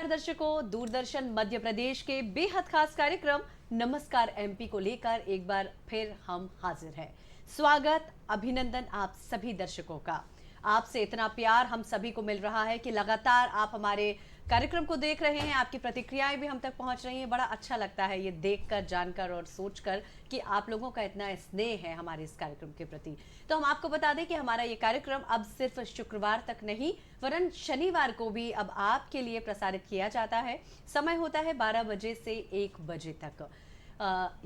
नमस्कार दर्शकों, दूरदर्शन मध्य प्रदेश के बेहद खास कार्यक्रम नमस्कार एमपी को लेकर एक बार फिर हम हाजिर हैं। स्वागत, अभिनंदन आप सभी दर्शकों का। आपसे इतना प्यार हम सभी को मिल रहा है कि लगातार आप हमारे कार्यक्रम को देख रहे हैं, आपकी प्रतिक्रियाएं भी हम तक पहुंच रही हैं। बड़ा अच्छा लगता है ये देखकर, जानकर और सोचकर कि आप लोगों का इतना स्नेह है हमारे इस कार्यक्रम के प्रति। तो हम आपको बता दें कि हमारा ये कार्यक्रम अब सिर्फ शुक्रवार तक नहीं वरन शनिवार को भी अब आपके लिए प्रसारित किया जाता है। समय होता है 12 बजे से 1 बजे तक।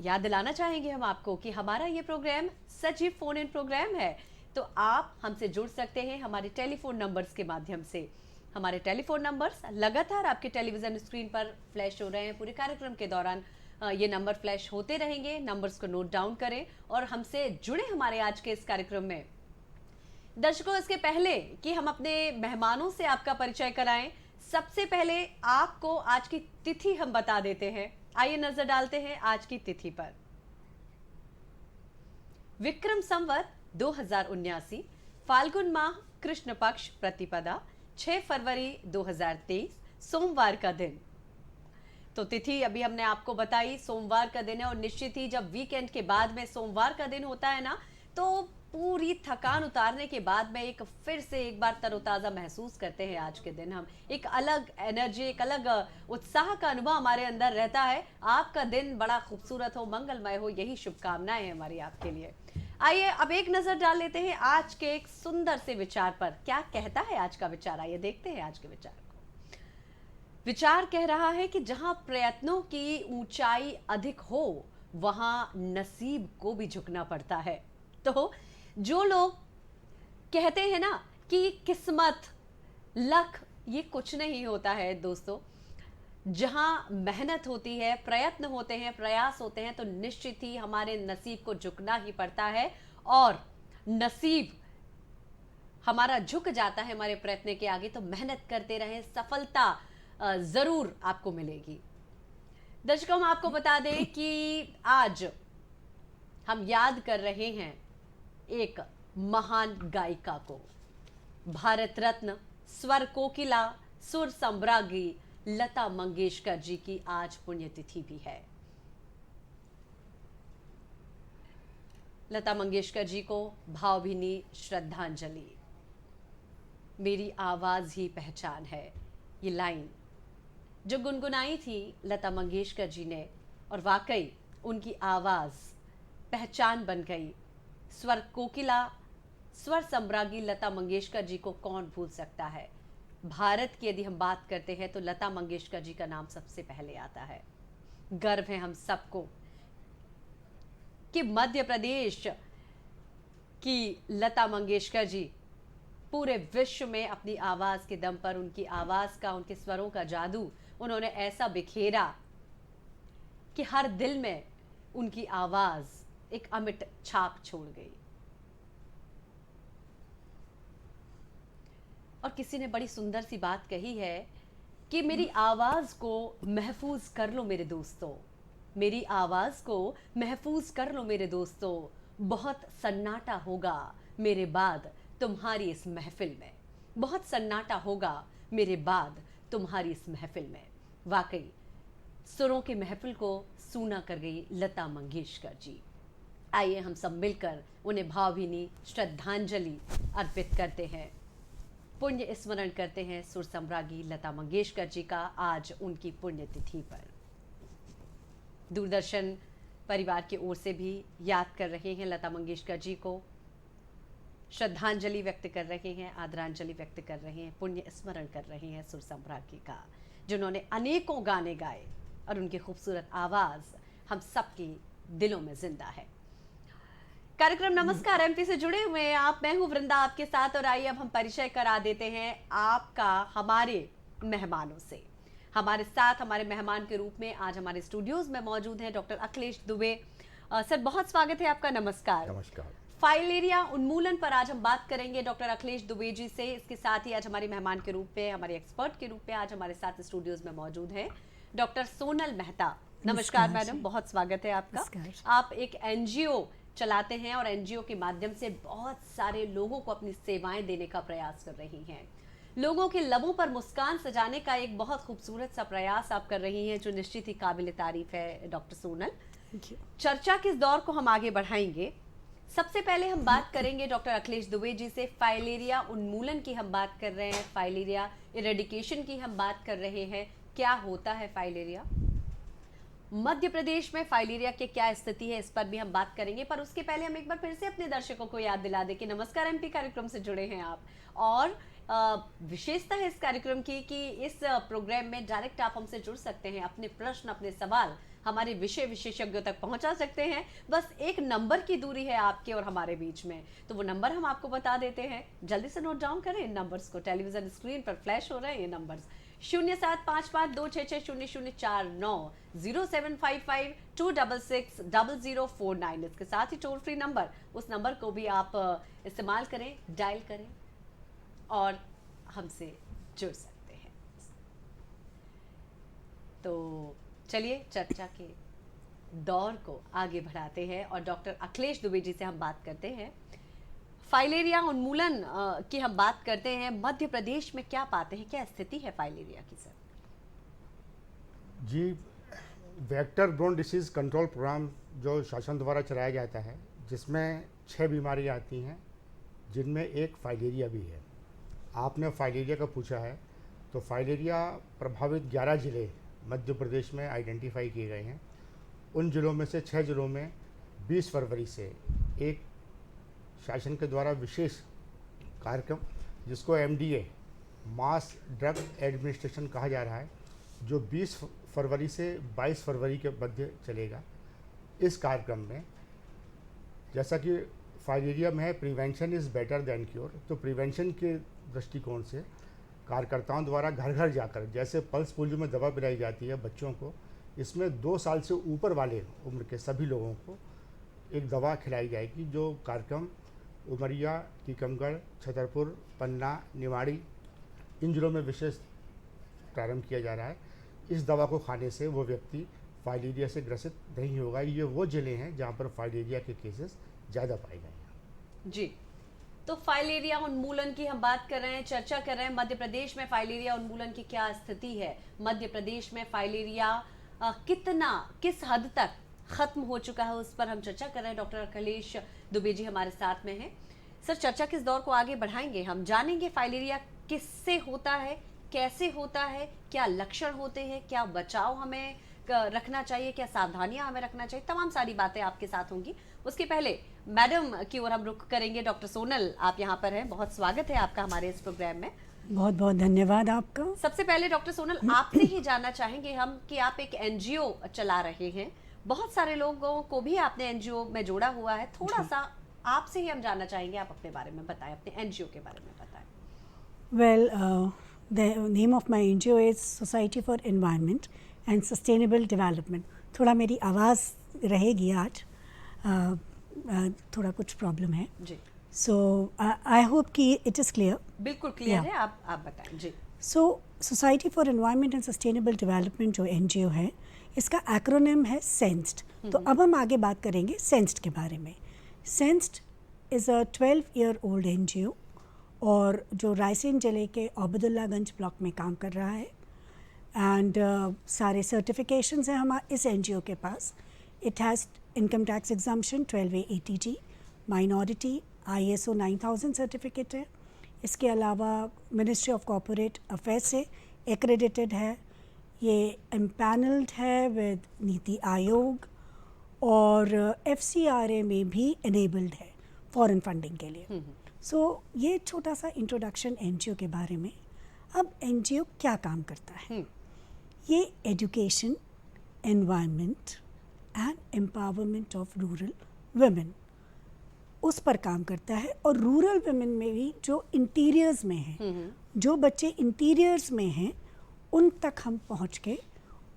याद दिलाना चाहेंगे हम आपको कि हमारा ये प्रोग्राम सजीव फोन इन प्रोग्राम है, तो आप हमसे जुड़ सकते हैं हमारे टेलीफोन नंबर्स के माध्यम से। हमारे टेलीफोन नंबर्स लगातार आपके टेलीविजन स्क्रीन पर फ्लैश हो रहे हैं। पूरे कार्यक्रम के दौरान ये नंबर फ्लैश होते रहेंगे। नंबर्स को नोट डाउन करें और हमसे जुड़े हमारे आज के इस कार्यक्रम में। दर्शकों, इसके पहले कि हम अपने मेहमानों से आपका परिचय कराएं, सबसे पहले आपको आज की तिथि हम बता देते हैं। आइए नजर डालते हैं आज की तिथि पर। विक्रम संवत 2079, फाल्गुन माह कृष्ण पक्ष प्रतिपदा 6 फरवरी 2023, सोमवार का दिन। तो तिथि अभी हमने आपको बताई, सोमवार का दिन है। और निश्चित ही जब वीकेंड के बाद में सोमवार का दिन होता है ना, तो पूरी थकान उतारने के बाद में फिर से एक बार तरोताजा महसूस करते हैं। आज के दिन हम एक अलग एनर्जी, एक अलग उत्साह का अनुभव हमारे अंदर रहता है। आपका दिन बड़ा खूबसूरत हो, मंगलमय हो, यही शुभकामनाएं हैं हमारी आपके लिए। आइए अब एक नजर डाल लेते हैं आज के एक सुंदर से विचार पर। क्या कहता है आज का विचार, आइए देखते हैं आज के विचार को। विचार कह रहा है कि जहां प्रयत्नों की ऊंचाई अधिक हो वहां नसीब को भी झुकना पड़ता है। तो जो लोग कहते हैं ना कि किस्मत, लक, ये कुछ नहीं होता है दोस्तों। जहां मेहनत होती है, प्रयत्न होते हैं, प्रयास होते हैं, तो निश्चित ही हमारे नसीब को झुकना ही पड़ता है। और नसीब हमारा झुक जाता है हमारे प्रयत्न के आगे। तो मेहनत करते रहें, सफलता जरूर आपको मिलेगी। दर्शकों, हम आपको बता दें कि आज हम याद कर रहे हैं एक महान गायिका को, भारत रत्न, स्वर कोकिला, सुर सम्राज्ञी लता मंगेशकर जी की आज पुण्यतिथि भी है। लता मंगेशकर जी को भावभीनी श्रद्धांजलि। मेरी आवाज ही पहचान है, ये लाइन जो गुनगुनाई थी लता मंगेशकर जी ने, और वाकई उनकी आवाज पहचान बन गई। स्वर कोकिला, स्वर सम्राज्ञी लता मंगेशकर जी को कौन भूल सकता है। भारत की यदि हम बात करते हैं तो लता मंगेशकर जी का नाम सबसे पहले आता है। गर्व है हम सबको कि मध्य प्रदेश की लता मंगेशकर जी पूरे विश्व में अपनी आवाज के दम पर, उनकी आवाज का, उनके स्वरों का जादू उन्होंने ऐसा बिखेरा कि हर दिल में उनकी आवाज एक अमिट छाप छोड़ गई। और किसी ने बड़ी सुंदर सी बात कही है कि मेरी आवाज को महफूज कर लो मेरे दोस्तों, मेरी आवाज को महफूज कर लो मेरे दोस्तों, बहुत सन्नाटा होगा मेरे बाद तुम्हारी इस महफिल में, बहुत सन्नाटा होगा मेरे बाद तुम्हारी इस महफिल में। वाकई सुरों के महफिल को सूना कर गई लता मंगेशकर जी। आइए हम सब मिलकर उन्हें भावभीनी श्रद्धांजलि अर्पित करते हैं, पुण्य स्मरण करते हैं सुर सम्राज्ञी लता मंगेशकर जी का आज उनकी पुण्यतिथि पर। दूरदर्शन परिवार की ओर से भी याद कर रहे हैं लता मंगेशकर जी को, श्रद्धांजलि व्यक्त कर रहे हैं, आदरांजलि व्यक्त कर रहे हैं, पुण्य स्मरण कर रहे हैं सुर सम्राज्ञी का, जिन्होंने अनेकों गाने गाए और उनकी खूबसूरत आवाज हम सबके दिलों में जिंदा है। कार्यक्रम नमस्कार एमपी से जुड़े हुए हैं आप, मैं हूं वृंदा आपके साथ। और आइए अब हम परिचय करा देते हैं आपका हमारे मेहमानों से। हमारे साथ हमारे मेहमान के रूप में आज हमारे स्टूडियोज में मौजूद हैं डॉक्टर अखिलेश दुबे। सर, बहुत स्वागत है आपका। नमस्कार। नमस्कार। फाइलेरिया उन्मूलन पर आज हम बात करेंगे डॉक्टर अखिलेश दुबे जी से। इसके साथ ही आज हमारे मेहमान के रूप में, हमारे एक्सपर्ट के रूप में आज हमारे साथ स्टूडियोज में मौजूद हैं डॉक्टर सोनल मेहता। नमस्कार मैडम, बहुत स्वागत है आपका। आप एक एनजीओ चलाते हैं और एनजीओ के माध्यम से बहुत सारे लोगों को अपनी सेवाएं देने का प्रयास कर रही हैं। लोगों के लबों पर मुस्कान सजाने का एक बहुत खूबसूरत सा प्रयास आप कर रही हैं, जो निश्चित ही काबिल तारीफ है डॉक्टर सोनल। चर्चा के इस दौर को हम आगे बढ़ाएंगे। सबसे पहले हम बात करेंगे डॉक्टर अखिलेश दुबे जी से। फाइलेरिया उन्मूलन की हम बात कर रहे हैं, फाइलेरिया इरेडिकेशन की हम बात कर रहे हैं। क्या होता है फाइलेरिया? मध्य प्रदेश में फाइलेरिया की क्या स्थिति है, इस पर भी हम बात करेंगे। पर उसके पहले हम एक बार फिर से अपने दर्शकों को याद दिला दें कि नमस्कार एमपी कार्यक्रम से जुड़े हैं आप। और विशेषता है इस कार्यक्रम की कि इस प्रोग्राम में डायरेक्ट आप हमसे जुड़ सकते हैं, अपने प्रश्न, अपने सवाल हमारे विषय विशेषज्ञों तक पहुंचा सकते हैं। बस एक नंबर की दूरी है आपके और हमारे बीच में, तो वो नंबर हम आपको बता देते हैं। जल्दी से नोट डाउन करें इन नंबर्स को, टेलीविजन स्क्रीन पर फ्लैश हो रहे हैं ये नंबर्स। 0755266049, 0755266049, इसके साथ ही टोल फ्री नंबर, उस नंबर को भी आप इस्तेमाल करें, डायल करें और हमसे जुड़ सकते हैं। तो चलिए चर्चा के दौर को आगे बढ़ाते हैं और डॉक्टर अखिलेश दुबे जी से हम बात करते हैं। फाइलेरिया उन्मूलन की हम बात करते हैं। मध्य प्रदेश में क्या पाते हैं, क्या स्थिति है फाइलेरिया की सर? जी, vector borne disease control programme जो शासन द्वारा चलाया जाता है, जिसमें 6 बीमारियां आती हैं, जिनमें एक फाइलेरिया भी है। आपने फाइलेरिया का पूछा है, तो फाइलेरिया प्रभावित 11 ज़िले मध्य प्रदेश में आइडेंटिफाई किए गए हैं। उन ज़िलों में से 6 ज़िलों में 20 फरवरी से एक शासन के द्वारा विशेष कार्यक्रम, जिसको MDA मास ड्रग एडमिनिस्ट्रेशन कहा जा रहा है, जो 20 फरवरी से 22 फरवरी के मध्य चलेगा। इस कार्यक्रम में जैसा कि फाइलेरिया में है prevention is better than cure, तो प्रिवेंशन के दृष्टिकोण से कार्यकर्ताओं द्वारा घर घर जाकर, जैसे पल्स पोलियो में दवा पिलाई जाती है बच्चों को, इसमें 2 साल से ऊपर वाले उम्र के सभी लोगों को एक दवा खिलाई जाएगी, जो कार्यक्रम उमरिया, टीकमगढ़, छतरपुर, पन्ना, निवाड़ी, इन जिलों में विशेष प्रारंभ किया जा रहा है। इस दवा को खाने से वो व्यक्ति फाइलेरिया से ग्रसित नहीं होगा। ये वो जिले हैं जहाँ पर फाइलेरिया के केसेस ज़्यादा पाए गए हैं। जी, तो फाइलेरिया उन्मूलन की हम बात कर रहे हैं, चर्चा कर रहे हैं। मध्य प्रदेश में फाइलेरिया उन्मूलन की क्या स्थिति है? मध्य प्रदेश में फाइलेरिया किस हद तक खत्म हो चुका है, उस पर हम चर्चा कर रहे हैं। डॉक्टर अखिलेश दुबे जी हमारे साथ में हैं। सर, चर्चा किस दौर को आगे बढ़ाएंगे, हम जानेंगे फाइलेरिया किससे होता है, कैसे होता है, क्या लक्षण होते हैं, क्या बचाव हमें रखना चाहिए, क्या सावधानियां हमें रखना चाहिए, तमाम सारी बातें आपके साथ होंगी। उसके पहले मैडम की ओर हम रुख करेंगे। डॉक्टर सोनल, आप यहाँ पर हैं, बहुत स्वागत है आपका हमारे इस प्रोग्राम में। बहुत बहुत धन्यवाद आपका। सबसे पहले डॉक्टर सोनल, आपसे ही जानना चाहेंगे हम कि आप एक NGO चला रहे हैं, बहुत सारे लोगों को भी आपने NGO में जोड़ा हुआ है। थोड़ा सा आपसे ही हम जानना चाहेंगे, आप अपने बारे में बताएं, अपने NGO के बारे में बताएं। Well, the name of my NGO is society for environment and sustainable development. थोड़ा मेरी आवाज़ रहेगी आज, थोड़ा कुछ प्रॉब्लम है जी। सो आई होप कि इट इज़ क्लियर। बिल्कुल क्लियर है, आप बताएं जी। So society for environment and sustainable development जो NGO है, इसका एक्रोनिम है सेंस्ड। तो अब हम आगे बात करेंगे सेंस्ड के बारे में। Sensed is a 12-year old NGO और जो रायसेन जिले के अब्दुल्लागंज ब्लॉक में काम कर रहा है। एंड सारे सर्टिफिकेशंस हैं हमारे इस NGO के पास। It has income tax exemption 12A ATG, minority ISO 9000 certificate है। इसके अलावा मिनिस्ट्री ऑफ कॉर्पोरेट अफेयर्स से एक्रेडिटेड है। ये एम्पैनल्ड है विद नीति आयोग और FCRA में भी एनेबल्ड है फॉरेन फंडिंग के लिए। सो ये छोटा सा इंट्रोडक्शन NGO के बारे में। अब NGO क्या काम करता है? ये education, environment and empowerment of rural women, उस पर काम करता है। और रूरल वुमेन में भी जो इंटीरियर्स में हैं, जो बच्चे इंटीरियर्स में हैं, उन तक हम पहुंच के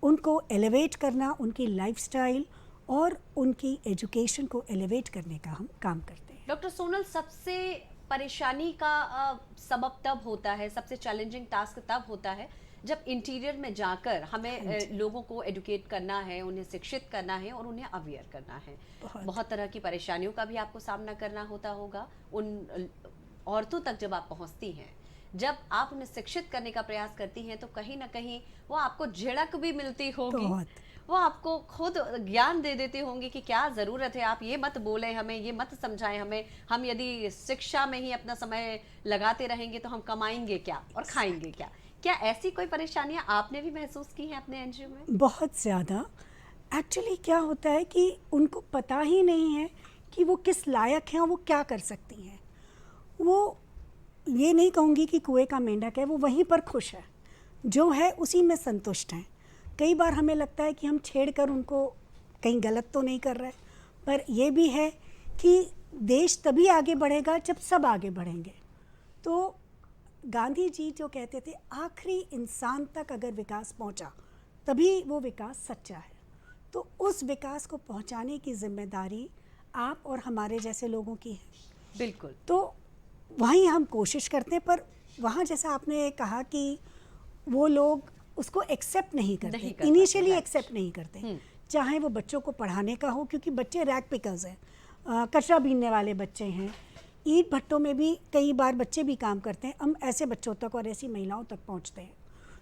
उनको एलिवेट करना, उनकी लाइफस्टाइल और उनकी एजुकेशन को एलिवेट करने का हम काम करते हैं। डॉक्टर सोनल, सबसे परेशानी का सबब तब होता है, सबसे चैलेंजिंग टास्क तब होता है जब इंटीरियर में जाकर हमें लोगों को एडुकेट करना है, उन्हें शिक्षित करना है और उन्हें अवेयर करना है। बहुत तरह की परेशानियों का भी आपको सामना करना होता होगा उन औरतों तक जब आप पहुंचती हैं। जब आप उन्हें शिक्षित करने का प्रयास करती हैं तो कहीं ना कहीं वो आपको झिड़क भी मिलती होगी, बहुत। वो आपको खुद ज्ञान दे देती होंगी कि क्या ज़रूरत है, आप ये मत बोलें हमें, ये मत समझाएं हमें, हम यदि शिक्षा में ही अपना समय लगाते रहेंगे तो हम कमाएंगे क्या और खाएंगे क्या। क्या ऐसी कोई परेशानियां आपने भी महसूस की हैं अपने एनजीओ में? बहुत ज़्यादा। एक्चुअली क्या होता है कि उनको पता ही नहीं है कि वो किस लायक हैं और वो क्या कर सकती हैं। वो ये नहीं कहूँगी कि कुएं का मेंढक है, वो वहीं पर खुश है, जो है उसी में संतुष्ट हैं। कई बार हमें लगता है कि हम छेड़कर उनको कहीं गलत तो नहीं कर रहे, पर ये भी है कि देश तभी आगे बढ़ेगा जब सब आगे बढ़ेंगे। तो गांधी जी जो कहते थे, आखिरी इंसान तक अगर विकास पहुंचा तभी वो विकास सच्चा है। तो उस विकास को पहुंचाने की जिम्मेदारी आप और हमारे जैसे लोगों की है। बिल्कुल। तो वहीं हम कोशिश करते हैं, पर वहाँ जैसा आपने कहा कि वो लोग उसको एक्सेप्ट नहीं नहीं करते, कर पाते, इनिशियली right. एक्सेप्ट नहीं करते, चाहे वो बच्चों को पढ़ाने का हो, क्योंकि बच्चे रैग पिकर्स हैं, कचरा बीनने वाले बच्चे हैं। ईंट भट्टों में भी कई बार बच्चे भी काम करते हैं, हम ऐसे बच्चों तक और ऐसी महिलाओं तक पहुंचते हैं।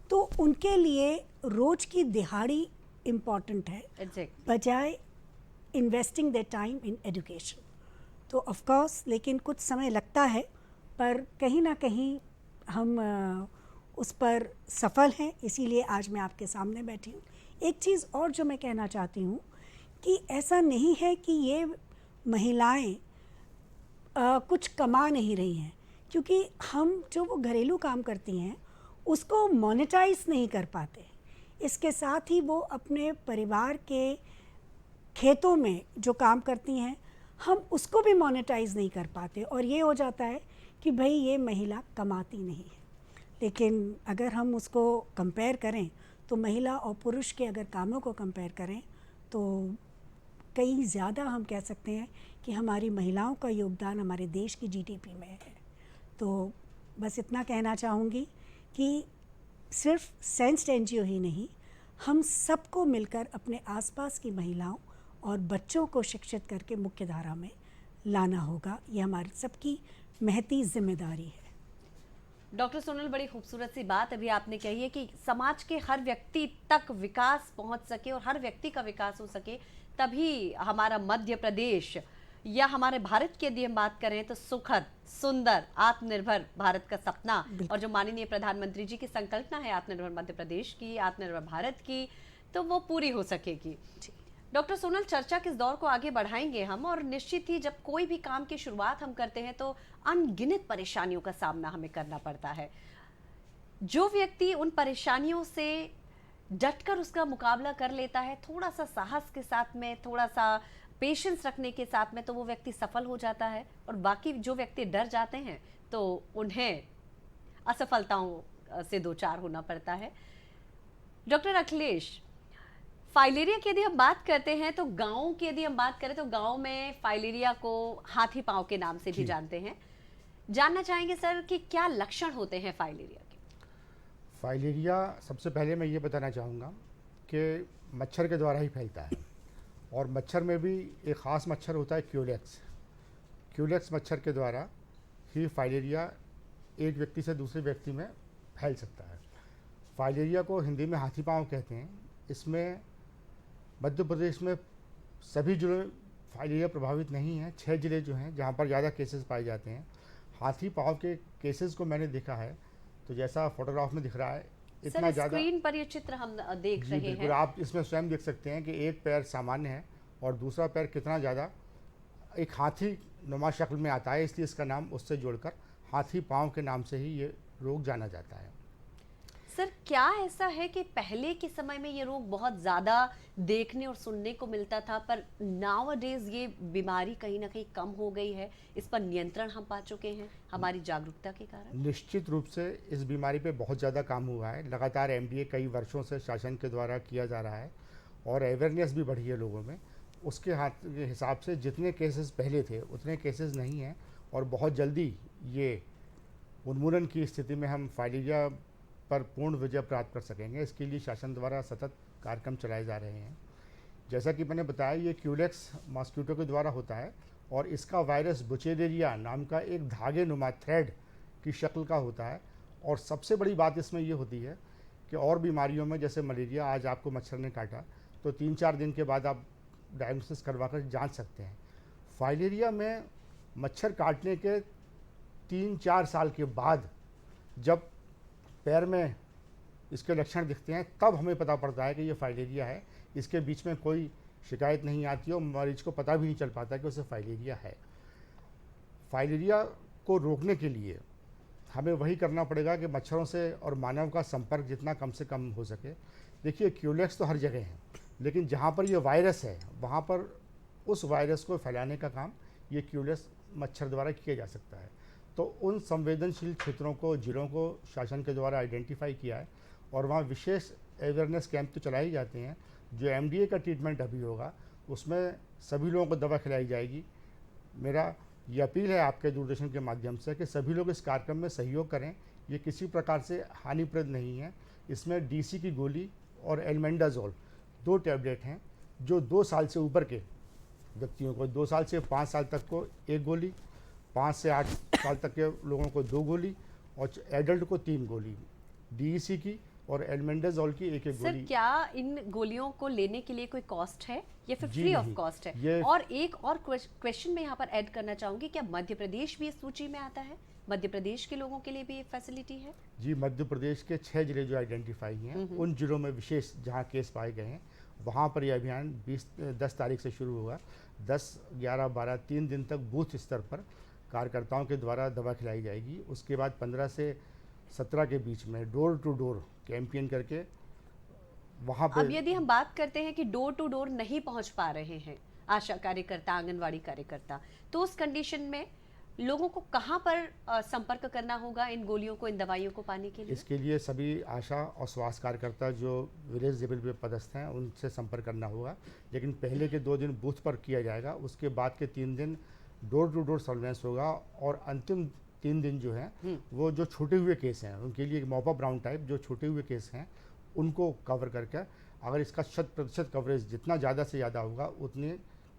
तो उनके लिए रोज की दिहाड़ी इम्पॉर्टेंट है, Exactly. बजाय investing the time in education. तो ऑफ कोर्स लेकिन कुछ समय लगता है, पर कहीं ना कहीं हम उस पर सफल हैं, इसीलिए आज मैं आपके सामने बैठी हूँ। एक चीज़ और जो मैं कहना चाहती हूँ कि ऐसा नहीं है कि ये महिलाएं कुछ कमा नहीं रही हैं, क्योंकि हम जो वो घरेलू काम करती हैं उसको मोनेटाइज नहीं कर पाते। इसके साथ ही वो अपने परिवार के खेतों में जो काम करती हैं हम उसको भी मोनेटाइज नहीं कर पाते, और ये हो जाता है कि भाई ये महिला कमाती नहीं है। लेकिन अगर हम उसको कंपेयर करें तो महिला और पुरुष के अगर कामों को कंपेयर करें तो कई ज़्यादा हम कह सकते हैं कि हमारी महिलाओं का योगदान हमारे देश की जीडीपी में है। तो बस इतना कहना चाहूँगी कि सिर्फ सेंस्ड एनजीओ ही नहीं, हम सबको मिलकर अपने आसपास की महिलाओं और बच्चों को शिक्षित करके मुख्य धारा में लाना होगा। ये हमारी सबकी महती जिम्मेदारी है। डॉक्टर सोनल, बड़ी खूबसूरत सी बात अभी आपने कही है कि समाज के हर व्यक्ति तक विकास पहुंच सके और हर व्यक्ति का विकास हो सके, तभी हमारा मध्य प्रदेश या हमारे भारत की यदि हम बात करें तो सुखद, सुंदर, आत्मनिर्भर भारत का सपना और जो माननीय प्रधानमंत्री जी की संकल्पना है आत्मनिर्भर मध्य प्रदेश की, आत्मनिर्भर भारत की, तो वो पूरी हो सकेगी। डॉक्टर सोनल, चर्चा के इस दौर को आगे बढ़ाएंगे हम, और निश्चित ही जब कोई भी काम की शुरुआत हम करते हैं तो अनगिनत परेशानियों का सामना हमें करना पड़ता है। जो व्यक्ति उन परेशानियों से डटकर उसका मुकाबला कर लेता है, थोड़ा सा साहस के साथ में, थोड़ा सा पेशेंस रखने के साथ में, तो वो व्यक्ति सफल हो जाता है। और बाकी जो व्यक्ति डर जाते हैं तो उन्हें असफलताओं से दो चार होना पड़ता है। डॉक्टर अखिलेश, फाइलेरिया की यदि हम बात करते हैं तो गाँव की यदि हम बात करें तो गाँव में फाइलेरिया को हाथी पांव के नाम से भी जानते हैं। जानना चाहेंगे सर कि क्या लक्षण होते हैं फाइलेरिया के? फाइलेरिया, सबसे पहले मैं ये बताना चाहूँगा कि मच्छर के द्वारा ही फैलता है, और मच्छर में भी एक ख़ास मच्छर होता है क्यूलेक्स। क्यूलेक्स मच्छर के द्वारा ही फाइलेरिया एक व्यक्ति से दूसरे व्यक्ति में फैल सकता है। फाइलेरिया को हिंदी में हाथी पांव कहते हैं। इसमें मध्य प्रदेश में सभी जिले फाइलेरिया प्रभावित नहीं हैं, 6 जिले जो हैं जहाँ पर ज़्यादा केसेस पाए जाते हैं। हाथी पांव के केसेस को मैंने देखा है, तो जैसा फोटोग्राफ में दिख रहा है इतना ज़्यादा। स्क्रीन पर ये चित्र हम देख जी रहे बिल्कुल, हैं। आप इसमें स्वयं देख सकते हैं कि एक पैर सामान्य है और दूसरा पैर कितना ज़्यादा एक हाथी नुमा शक्ल में आता है, इसलिए इसका नाम उससे जोड़कर हाथी पांव के नाम से ही ये रोग जाना जाता है। सर, क्या ऐसा है कि पहले के समय में ये रोग बहुत ज़्यादा देखने और सुनने को मिलता था, पर नाउअडेज ये बीमारी कहीं ना कहीं कम हो गई है, इस पर नियंत्रण हम पा चुके हैं हमारी जागरूकता के कारण? निश्चित रूप से इस बीमारी पे बहुत ज़्यादा काम हुआ है। लगातार एमडीए कई वर्षों से शासन के द्वारा किया जा रहा है और अवेयरनेस भी बढ़ी है लोगों में। उसके हिसाब से जितने केसेस पहले थे उतने केसेस नहीं हैं, और बहुत जल्दी ये उन्मूलन की स्थिति में हम फाइलेरिया पर पूर्ण विजय प्राप्त कर सकेंगे। इसके लिए शासन द्वारा सतत कार्यक्रम चलाए जा रहे हैं। जैसा कि मैंने बताया, ये क्यूलेक्स मॉस्किटो के द्वारा होता है और इसका वायरस बुचेलेरिया नाम का एक धागे नुमा थ्रेड की शक्ल का होता है, और सबसे बड़ी बात इसमें ये होती है कि और बीमारियों में जैसे मलेरिया, आज आपको मच्छर ने काटा तो 3-4 दिन के बाद आप डायग्नोसिस करवा कर जांच सकते हैं। फाइलेरिया में मच्छर काटने के 3-4 साल के बाद जब पैर में इसके लक्षण दिखते हैं तब हमें पता पड़ता है कि ये फाइलेरिया है। इसके बीच में कोई शिकायत नहीं आती और मरीज को पता भी नहीं चल पाता कि उसे फाइलेरिया है। फाइलेरिया को रोकने के लिए हमें वही करना पड़ेगा कि मच्छरों से और मानव का संपर्क जितना कम से कम हो सके। देखिए, क्यूलेक्स तो हर जगह है, लेकिन जहाँ पर ये वायरस है वहाँ पर उस वायरस को फैलाने का काम ये क्यूलेक्स मच्छर द्वारा किया जा सकता है। तो उन संवेदनशील क्षेत्रों को, जिलों को शासन के द्वारा आइडेंटिफाई किया है और वहाँ विशेष अवेयरनेस कैंप तो चलाए जाते हैं। जो एमडीए का ट्रीटमेंट अभी होगा उसमें सभी लोगों को दवा खिलाई जाएगी। मेरा ये अपील है आपके दूरदर्शन के माध्यम से कि सभी लोग इस कार्यक्रम में सहयोग करें। ये किसी प्रकार से हानिप्रद नहीं है। इसमें डीसी की गोली और एल्मेंडाजोल 2 टैबलेट हैं जो 2 साल से ऊपर के व्यक्तियों को, 2 साल से 5 साल तक को 1 गोली, 5 से 8 साल तक के लोगों को 2 गोली और एडल्ट को 3 गोली डीईसी की और एल्मेंडाजोल की 1-1 सर, गोली। क्या इन गोलियों को लेने के लिए कोई कॉस्ट है या फिर जी फ्री ऑफ नहीं, कॉस्ट है? ये- और एक और क्वेश्चन मैं यहाँ पर ऐड करना चाहूंगी, क्या मध्य प्रदेश भी इस सूची में आता है? मध्य प्रदेश के लोगों के लिए भी ये फैसिलिटी है? जी, मध्य प्रदेश के 6 जिले जो आइडेंटिफाई हैं उन जिलों में विशेष जहाँ केस पाए गए हैं वहाँ पर यह अभियान 10 तारीख से शुरू होगा। 10, 11, 12 3 दिन तक बूथ स्तर पर कार्यकर्ताओं के द्वारा दवा खिलाई जाएगी। उसके बाद 15 से 17 के बीच में डोर टू डोर कैंपेन करके वहाँ अब पे यदि हम बात करते हैं कि डोर टू डोर नहीं पहुंच पा रहे हैं आशा कार्यकर्ता, आंगनवाड़ी कार्यकर्ता, तो उस कंडीशन में लोगों को कहां पर संपर्क करना होगा इन गोलियों को, इन दवाइयों को पाने के लिए? इसके लिए सभी आशा और स्वास्थ्य कार्यकर्ता जो विलेज लेवल पे पदस्थ हैं उनसे संपर्क करना होगा। लेकिन पहले के 2 दिन बूथ पर किया जाएगा, उसके बाद के 3 दिन डोर टू डोर सर्वेलेंस होगा और अंतिम 3 दिन जो हैं वो जो छूटे हुए केस हैं उनके लिए मॉपअप राउंड टाइप जो छूटे हुए केस हैं उनको कवर करके, अगर इसका 100% कवरेज जितना ज़्यादा से ज़्यादा होगा उतने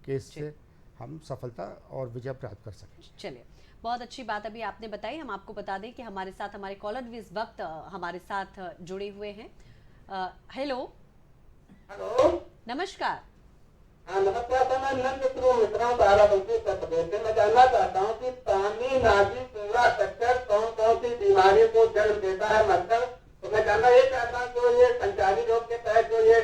केस से हम सफलता और विजय प्राप्त कर सकें। चलिए, बहुत अच्छी बात अभी आपने बताई। हम आपको बता दें कि हमारे साथ हमारे कॉलर भी इस वक्त हमारे साथ जुड़े हुए हैं। हेलो, हेलो, नमस्कार। नमस्कार सर, मैं नंद मित्रों मित्रों बाराबंकी उत्तर प्रदेश से। मैं जानना चाहता हूँ कि पानी, नाली, कूड़ा, कचर कौन कौन सी बीमारी को जन्म देता है मच्छर? तो मैं जानना ये चाहता हूँ जो ये संचारी रोग के तहत जो ये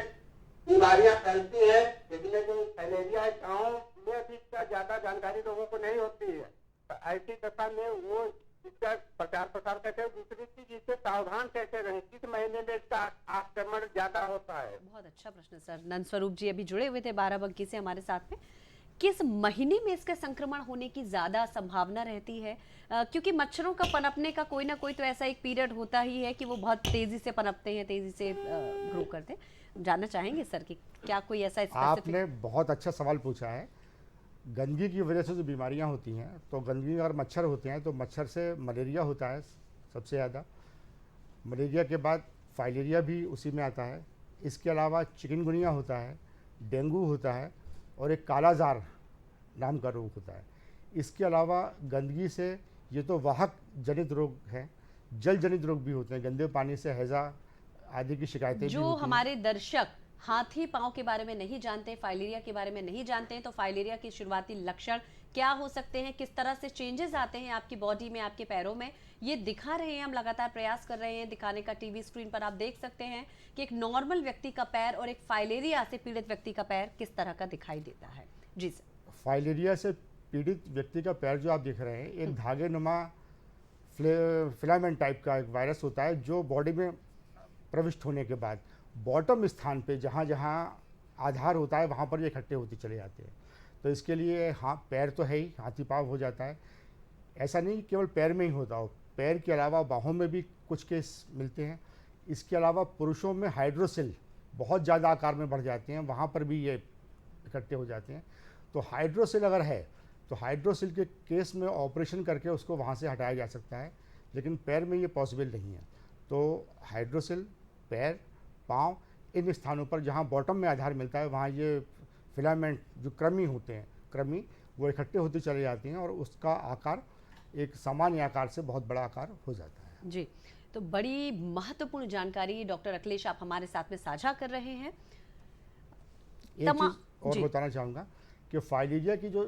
बीमारियां फैलती है, जिसमें जो फैलेरिया है, गाँव में भी इसका ज्यादा जानकारी लोगों को नहीं होती है। तो ऐसी दशा में वो इसका प्रचार प्रसार कैसे? दूसरी चीज, इससे सावधान कैसे रहें? किस महीने में इसका आक्रमण ज्यादा होता है? बहुत अच्छा प्रश्न सर। नंद स्वरूप जी अभी जुड़े हुए थे बाराबंकी से हमारे साथ में। किस महीने में इसका संक्रमण होने की ज्यादा संभावना रहती है? क्योंकि मच्छरों का पनपने का कोई ना कोई तो ऐसा एक पीरियड होता ही है कि वो बहुत तेजी से पनपते हैं, तेजी से ग्रो करते हैं। जानना चाहेंगे सर कि क्या कोई ऐसा स्पेसिफिक? आपने बहुत अच्छा सवाल पूछा है। गंदगी की वजह से जो बीमारियां होती हैं, तो गंदगी अगर मच्छर होते हैं तो मच्छर से मलेरिया होता है सबसे ज़्यादा। मलेरिया के बाद फाइलेरिया भी उसी में आता है। इसके अलावा चिकनगुनिया होता है, डेंगू होता है और एक कालाजार नाम का रोग होता है। इसके अलावा गंदगी से ये तो वाहक जनित रोग हैं, जल जनित रोग भी होते हैं। गंदे पानी से हैज़ा आदि की शिकायतें भी जो होती हैं। हमारे दर्शक हाथी पांव के बारे में नहीं जानते, फाइलेरिया के बारे में नहीं जानते हैं, तो फाइलेरिया के शुरुआती लक्षण क्या हो सकते हैं, किस तरह से चेंजेस आते हैं आपकी बॉडी में, आपके पैरों में, ये दिखा रहे हैं। हम लगातार प्रयास कर रहे हैं दिखाने का। टीवी स्क्रीन पर आप देख सकते हैं कि एक नॉर्मल व्यक्ति का पैर और एक फाइलेरिया से पीड़ित व्यक्ति का पैर किस तरह का दिखाई देता है। जी सर। फाइलेरिया से पीड़ित व्यक्ति का पैर जो आप देख रहे हैं, एक धागे नुमा फिलामेंट टाइप का एक वायरस होता है जो बॉडी में प्रविष्ट होने के बाद बॉटम स्थान पे जहाँ जहाँ आधार होता है वहाँ पर ये इकट्ठे होते चले जाते हैं। तो इसके लिए पैर तो है ही, हाथी पाँव हो जाता है। ऐसा नहीं केवल पैर में ही होता हो, पैर के अलावा बाहों में भी कुछ केस मिलते हैं। इसके अलावा पुरुषों में हाइड्रोसिल बहुत ज़्यादा आकार में बढ़ जाते हैं, वहाँ पर भी ये इकट्ठे हो जाते हैं। तो हाइड्रोसिल अगर है तो हाइड्रोसिल के केस में ऑपरेशन करके उसको वहाँ से हटाया जा सकता है, लेकिन पैर में ये पॉसिबल नहीं है। तो हाइड्रोसिल, पैर, पाँव, इन स्थानों पर जहाँ बॉटम में आधार मिलता है वहाँ ये फिलामेंट जो कृमि होते हैं, कृमि, वो इकट्ठे होते चले जाते हैं और उसका आकार एक सामान्य आकार से बहुत बड़ा आकार हो जाता है। जी, तो बड़ी महत्वपूर्ण जानकारी डॉक्टर अखिलेश आप हमारे साथ में साझा कर रहे हैं। एक चीज़ और बताना चाहूँगा कि फाइलेरिया की जो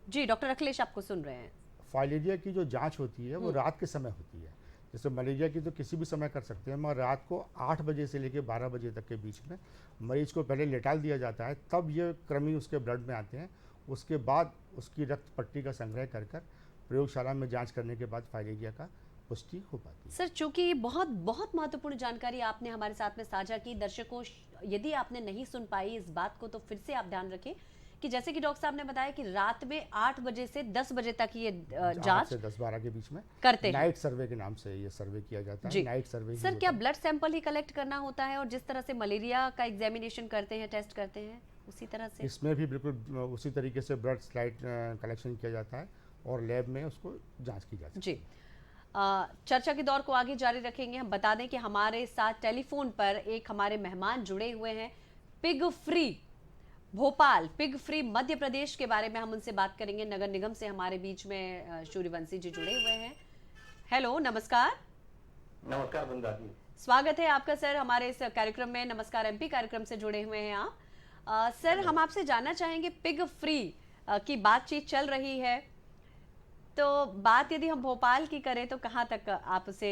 जी डॉक्टर अखिलेश आपको सुन रहे हैं। फाइलेरिया की जो जांच होती है वो रात के समय होती है। जैसे मलेरिया की तो किसी भी समय कर सकते हैं, मगर रात को 8 बजे से लेकर 12 बजे तक के बीच में मरीज को पहले लेटाल दिया जाता है, तब ये कृमि उसके ब्लड में आते हैं। उसके बाद उसकी रक्त पट्टी का संग्रह कर प्रयोगशाला में जांच करने के बाद फाइलेरिया का पुष्टि हो पाती है। सर, चूंकि ये बहुत बहुत महत्वपूर्ण जानकारी आपने हमारे साथ में साझा की, दर्शकों यदि आपने नहीं सुन पाई इस बात को तो फिर से आप ध्यान रखें कि जैसे कि डॉक्टर साहब ने बताया कि रात में 8 बजे से 10 बजे तक ये 8 जांच से 10-12 के बीच में करते हैं। नाइट सर्वे के नाम से ये सर्वे किया जाता है। नाइट सर्वे सर, क्या ब्लड सैंपल ही कलेक्ट करना होता है और जिस तरह से मलेरिया का एग्जामिनेशन करते हैं, टेस्ट करते हैं, उसी तरह से इसमें भी बिल्कुल उसी तरीके से ब्लड स्लाइड कलेक्शन किया जाता है और लैब में उसको जांच की जाती है। जी, चर्चा के दौर को आगे जारी रखेंगे। हम बता दें कि हमारे साथ टेलीफोन पर एक हमारे मेहमान जुड़े हुए हैं। Pig free Bhopal, pig free Madhya Pradesh के बारे में हम उनसे बात करेंगे। नगर निगम से हमारे बीच में सूर्यवंशी जी जुड़े हुए हैं। हेलो, नमस्कार। नमस्कार बंदा जी, स्वागत है आपका सर हमारे इस कार्यक्रम में। नमस्कार एमपी कार्यक्रम से जुड़े हुए हैं आप। सर, हम आपसे जानना चाहेंगे, पिग फ्री की बातचीत चल रही है, तो बात यदि हम भोपाल की करें तो कहाँ तक आप उसे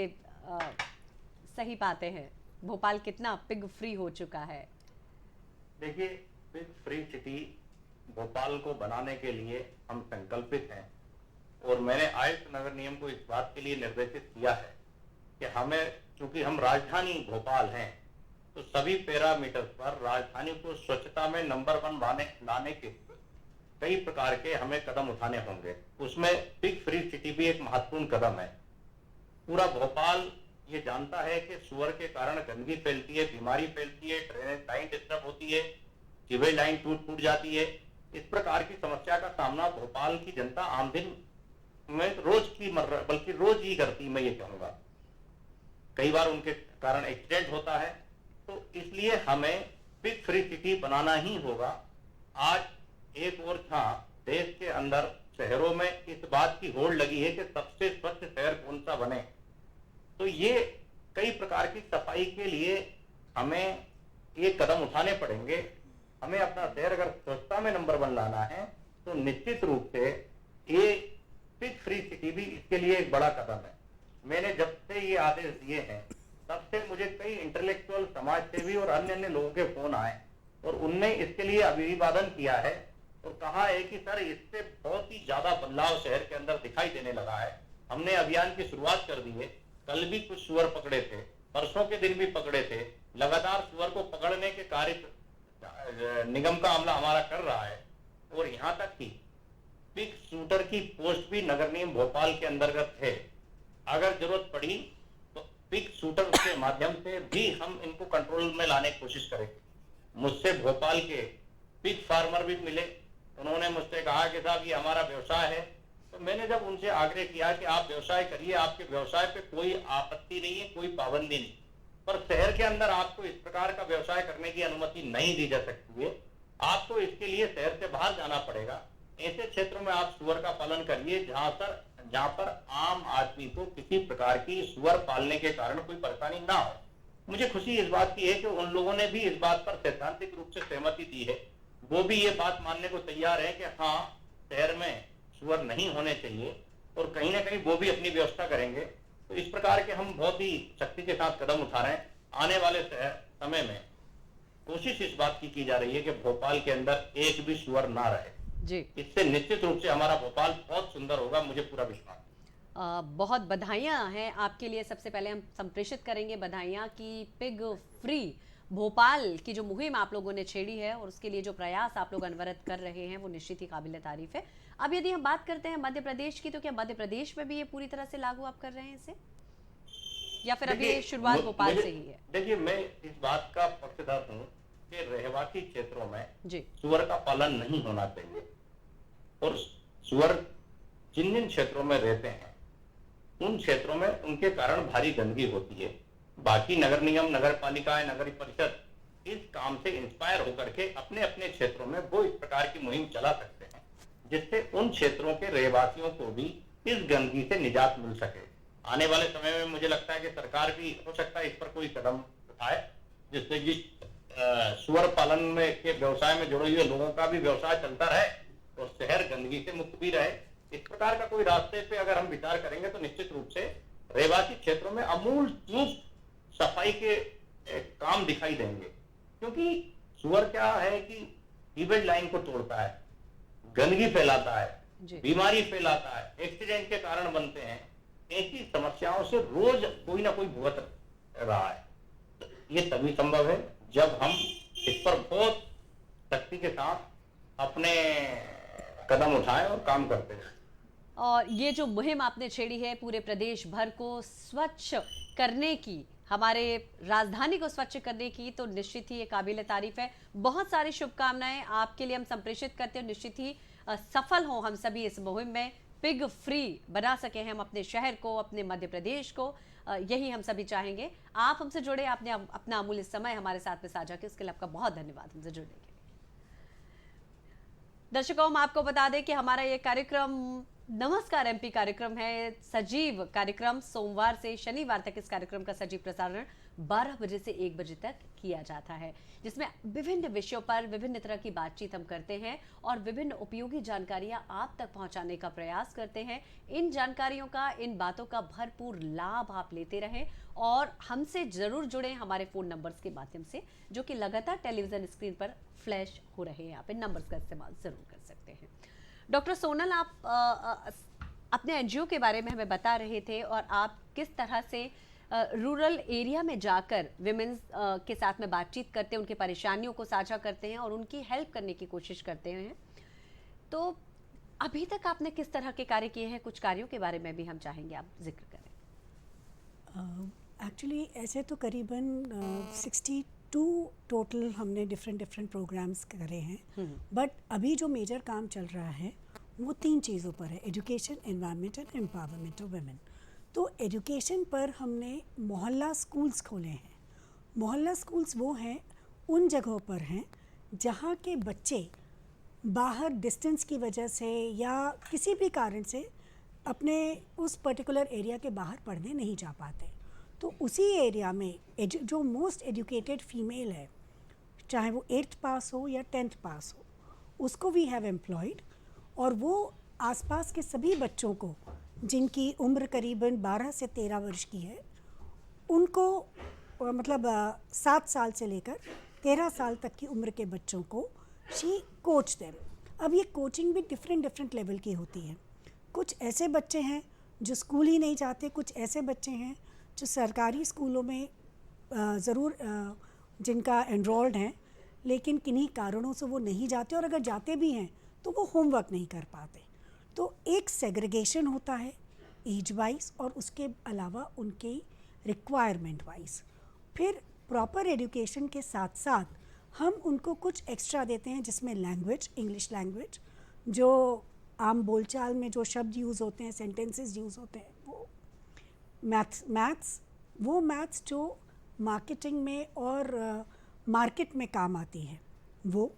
सही पाते हैं? भोपाल कितना पिग फ्री हो चुका है? देखिए, पिग फ्री सिटी भोपाल को बनाने के लिए हम संकल्पित हैं और मैंने आयुक्त नगर निगम को इस बात के लिए निर्देशित किया है कि हमें, चूंकि हम राजधानी भोपाल हैं, तो सभी पैरामीटर्स पर राजधानी को स्वच्छता में नंबर 1 लाने के कई प्रकार के हमें कदम उठाने होंगे। उसमें पिग फ्री सिटी भी एक महत्वपूर्ण कदम है। पूरा भोपाल ये जानता है कि सुअर के कारण गंदगी फैलती है, बीमारी फैलती है, ड्रेनेज लाइन डिस्टर्ब होती है, सीवेज लाइन टूट जाती है। इस प्रकार की समस्या का सामना भोपाल की जनता आम दिन में बल्कि रोज ही करती, मैं ये कहूंगा। कई बार उनके कारण एक्सीडेंट होता है, तो इसलिए हमें पिग फ्री सिटी बनाना ही होगा। आज एक और जहां देश के अंदर शहरों में इस बात की होड़ लगी है कि सबसे स्वच्छ शहर कौन सा बने, तो ये कई प्रकार की सफाई के लिए हमें ये कदम उठाने पड़ेंगे। हमें अपना शहर अगर स्वच्छता में नंबर 1 लाना है तो निश्चित रूप से ये पिग फ्री सिटी भी इसके लिए एक बड़ा कदम है। मैंने जब से ये आदेश दिए हैं तब से मुझे कई इंटेलेक्चुअल, समाज सेवी और अन्य लोगों के फोन आए और उनने इसके लिए अभिवादन किया है और कहा है कि सर, इससे बहुत ही ज्यादा बदलाव शहर के अंदर दिखाई देने लगा है। हमने अभियान की शुरुआत कर दी है। कल भी कुछ सुअर पकड़े थे, परसों के दिन भी पकड़े थे। लगातार सुअर को पकड़ने के कार्य निगम का अमला हमारा कर रहा है और यहाँ तक कि पिग शूटर की पोस्ट भी नगर निगम भोपाल के अंतर्गत है। अगर जरूरत पड़ी तो पिग शूटर के माध्यम से भी हम इनको कंट्रोल में लाने की कोशिश करेंगे। मुझसे भोपाल के पिग फार्मर भी मिले, उन्होंने मुझसे कहा कि साहब, ये हमारा व्यवसाय है। तो मैंने जब उनसे आग्रह किया कि आप व्यवसाय करिए, आपके व्यवसाय पे कोई आपत्ति नहीं है, कोई पाबंदी नहीं, पर शहर के अंदर आपको इस प्रकार का व्यवसाय करने की अनुमति नहीं दी जा सकती है। आपको इसके लिए शहर से बाहर जाना पड़ेगा। ऐसे क्षेत्रों में आप सुअर का पालन करिए जहां पर आम आदमी को किसी प्रकार की सुअर पालने के कारण कोई परेशानी ना हो। मुझे खुशी इस बात की है कि उन लोगों ने भी इस बात पर सैद्धांतिक रूप से सहमति दी है। वो भी ये बात मानने को तैयार है कि हाँ, शहर में सुअर नहीं होने चाहिए और कहीं ना कहीं वो भी अपनी व्यवस्था करेंगे। तो इस प्रकार के हम बहुत ही शक्ति के साथ कदम उठा रहे हैं। आने वाले समय में कोशिश इस बात की जा रही है कि भोपाल के अंदर एक भी सुअर ना रहे जी। इससे निश्चित रूप से हमारा भोपाल बहुत सुंदर होगा, मुझे पूरा विश्वास है। बहुत बधाइयां हैं आपके लिए। सबसे पहले हम संप्रेषित करेंगे बधाइयां कि पिग फ्री भोपाल की जो मुहिम आप लोगों ने छेड़ी है और उसके लिए जो प्रयास आप लोग अनवरत कर रहे हैं वो निश्चित ही काबिल तारीफ है। अब यदि हम बात करते हैं मध्य प्रदेश की, तो क्या मध्य प्रदेश में भी ये पूरी तरह से लागू आप कर रहे हैं इसे, या फिर अभी ये शुरुआत भोपाल से ही है? देखिए, मैं इस बात का पक्षधर हूँ कि रहवासी क्षेत्रों में जी सुअर का पालन नहीं होना चाहिए और सुअर जिन क्षेत्रों में रहते हैं उन क्षेत्रों में उनके कारण भारी गंदगी होती है। बाकी नगर निगम, नगर पालिकाएं, नगर परिषद इस काम से इंस्पायर होकर के अपने अपने क्षेत्रों में वो इस प्रकार की मुहिम चला सकते हैं जिससे उन क्षेत्रों के रहवासियों को भी इस गंदगी से निजात मिल सके। आने वाले समय में मुझे लगता है कि सरकार भी हो सकता है इस पर कोई कदम उठाए, जिससे कि सुअर पालन में के व्यवसाय में जुड़े हुए लोगों का भी व्यवसाय चलता रहे और शहर गंदगी से मुक्त भी रहे। इस प्रकार का कोई रास्ते पे अगर हम विचार करेंगे तो निश्चित रूप से रहवासी क्षेत्रों में अमूल चूक सफाई के काम दिखाई देंगे। क्योंकि सुअर क्या है कि सीवेज लाइन को तोड़ता है, गंदगी फैलाता है, बीमारी फैलाता है, एक्सीडेंट के कारण बनते हैं। ऐसी समस्याओं से रोज कोई ना कोई भुगत रहा है। ये तभी संभव है जब हम इस पर बहुत शक्ति के साथ अपने कदम उठाएं और काम करते हैं। और ये जो मुहिम आपने छेड़ी है पूरे प्रदेश भर को स्वच्छ करने की, हमारे राजधानी को स्वच्छ करने की, तो निश्चित ही ये काबिल तारीफ है। बहुत सारी शुभकामनाएं आपके लिए हम संप्रेषित करते हैं। निश्चित ही सफल हो हम सभी इस मुहिम में, पिग फ्री बना सके हम अपने शहर को, अपने मध्य प्रदेश को, यही हम सभी चाहेंगे। आप हमसे जुड़े, आपने अपना अमूल्य समय हमारे साथ में साझा किया, उसके लिए आपका बहुत धन्यवाद हमसे जुड़ने के लिए। दर्शकों, हम आपको बता दें कि हमारा ये कार्यक्रम नमस्कार एमपी कार्यक्रम है, सजीव कार्यक्रम। सोमवार से शनिवार तक इस कार्यक्रम का सजीव प्रसारण 12 बजे से 1 बजे तक किया जाता है, जिसमें विभिन्न विषयों पर विभिन्न तरह की बातचीत हम करते हैं और विभिन्न उपयोगी जानकारियां आप तक पहुंचाने का प्रयास करते हैं। इन जानकारियों का, इन बातों का भरपूर लाभ आप लेते रहें और हमसे जरूर जुड़ें हमारे फ़ोन नंबर्स के माध्यम से, जो कि लगातार टेलीविज़न स्क्रीन पर फ्लैश हो रहे हैं। आप इन नंबर्स का इस्तेमाल ज़रूर कर सकते हैं। डॉक्टर सोनल, आप अपने एनजीओ के बारे में हमें बता रहे थे और आप किस तरह से रूरल एरिया में जाकर विमेंस के साथ में बातचीत करते हैं, उनकी परेशानियों को साझा करते हैं और उनकी हेल्प करने की कोशिश करते हैं। तो अभी तक आपने किस तरह के कार्य किए हैं? कुछ कार्यों के बारे में भी हम चाहेंगे आप जिक्र करें। एक्चुअली ऐसे तो करीबन 62 टोटल हमने डिफरेंट प्रोग्राम्स करे हैं, बट अभी जो मेजर काम चल रहा है वो 3 चीज़ों पर है: education, environment and empowerment of women. तो एजुकेशन पर हमने मोहल्ला स्कूल्स खोले हैं। मोहल्ला स्कूल्स वो हैं, उन जगहों पर हैं जहाँ के बच्चे बाहर डिस्टेंस की वजह से या किसी भी कारण से अपने उस पर्टिकुलर एरिया के बाहर पढ़ने नहीं जा पाते। तो उसी एरिया में जो मोस्ट एजुकेटेड फीमेल है, चाहे वो 8th पास हो या 10th पास हो, उसको वी हैव एम्प्लॉयड, और वो आसपास के सभी बच्चों को जिनकी उम्र करीबन 12 से 13 वर्ष की है, उनको मतलब 7 साल से लेकर 13 साल तक की उम्र के बच्चों को शी कोच देम। अब ये कोचिंग भी डिफरेंट लेवल की होती है। कुछ ऐसे बच्चे हैं जो स्कूल ही नहीं जाते, कुछ ऐसे बच्चे हैं जो सरकारी स्कूलों में ज़रूर जिनका एनरोल्ड हैं, लेकिन किन्हीं कारणों से वो नहीं जाते, और अगर जाते भी हैं तो वो होमवर्क नहीं कर पाते। तो एक सेग्रीगेशन होता है एज वाइज और उसके अलावा उनके रिक्वायरमेंट वाइज। फिर प्रॉपर एजुकेशन के साथ साथ हम उनको कुछ एक्स्ट्रा देते हैं, जिसमें लैंग्वेज, इंग्लिश लैंग्वेज, जो आम बोलचाल में जो शब्द यूज़ होते हैं, सेंटेंसेस यूज़ होते हैं, वो मैथ्स वो मैथ्स जो मार्केटिंग में और मार्केट में काम आती है वो।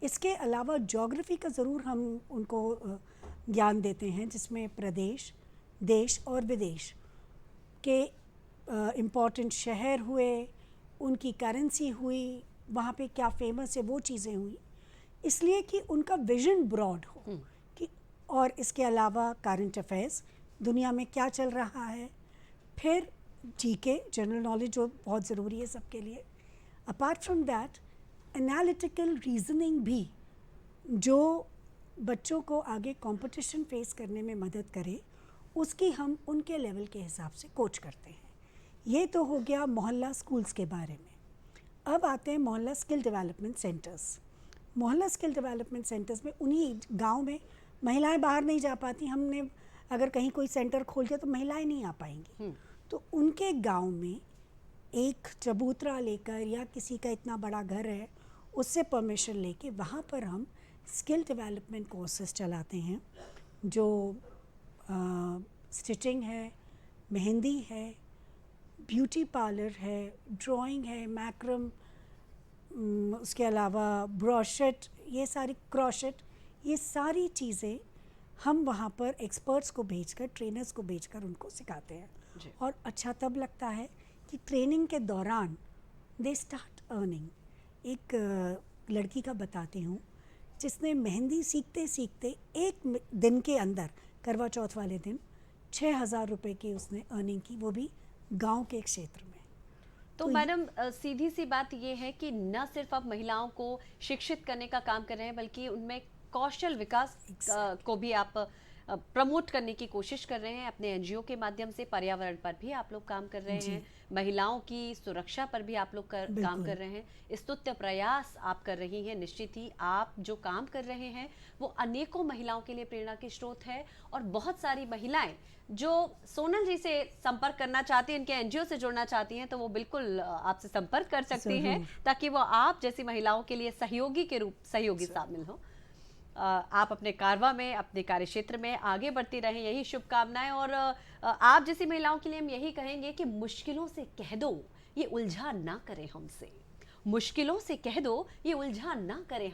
इसके अलावा ज्योग्राफी का ज़रूर हम उनको ज्ञान देते हैं, जिसमें प्रदेश, देश और विदेश के इम्पॉर्टेंट शहर हुए, उनकी करेंसी हुई, वहाँ पे क्या फेमस है वो चीज़ें हुई, इसलिए कि उनका विजन ब्रॉड हो कि। और इसके अलावा करंट अफेयर्स, दुनिया में क्या चल रहा है। फिर जीके, जनरल नॉलेज, जो बहुत ज़रूरी है सबके लिए। Apart from that analytical reasoning भी, जो बच्चों को आगे कंपटीशन फेस करने में मदद करे, उसकी हम उनके लेवल के हिसाब से कोच करते हैं। ये तो हो गया मोहल्ला स्कूल्स के बारे में। अब आते हैं मोहल्ला स्किल डेवलपमेंट सेंटर्स। मोहल्ला स्किल डेवलपमेंट सेंटर्स में उन्हीं गांव में महिलाएं बाहर नहीं जा पाती, हमने अगर कहीं कोई सेंटर खोल दिया तो महिलाएं नहीं आ पाएंगी, तो उनके गांव में एक चबूतरा लेकर या किसी का इतना बड़ा घर है उससे परमिशन लेके वहाँ पर हम स्किल डेवलपमेंट कोर्सेज चलाते हैं, जो स्टिचिंग है, मेहंदी है, ब्यूटी पार्लर है, ड्राइंग है, मैक्रम, उसके अलावा ब्रोशेट, ये सारी क्रोशेट, ये सारी चीज़ें हम वहाँ पर एक्सपर्ट्स को भेजकर, ट्रेनर्स को भेजकर उनको सिखाते हैं। जी। और अच्छा तब लगता है कि ट्रेनिंग के दौरान दे स्टार्ट अर्निंग। एक लड़की का बताती हूँ जिसने मेहंदी सीखते सीखते एक दिन के अंदर करवा चौथ वाले दिन 6,000 रुपये की उसने अर्निंग की, वो भी गांव के क्षेत्र में। तो मैडम सीधी सी बात ये है कि न सिर्फ आप महिलाओं को शिक्षित करने का काम कर रहे हैं, बल्कि उनमें कौशल विकास को भी आप प्रमोट करने की कोशिश कर रहे हैं। अपने एनजीओ के माध्यम से पर्यावरण पर भी आप लोग काम कर रहे हैं, महिलाओं की सुरक्षा पर भी आप लोग काम कर रहे हैं। स्तुत्य प्रयास आप कर रही हैं। निश्चित ही आप जो काम कर रहे हैं वो अनेकों महिलाओं के लिए प्रेरणा के स्रोत है। और बहुत सारी महिलाएं जो सोनल जी से संपर्क करना चाहती हैं, इनके एनजीओ से जुड़ना चाहती हैं, तो वो बिल्कुल आपसे संपर्क कर सकती हैं, ताकि वो आप जैसी महिलाओं के लिए सहयोगी शामिल हो। आप अपने कारवा में, अपने कार्यक्षेत्र में आगे बढ़ती रहें, यही शुभकामनाएं। और आप जैसी महिलाओं के लिए हम यही कहेंगे कि मुश्किलों से कह दो ये उलझा ना करें हमसे। मुश्किलों से कह दो ये उलझा ना करें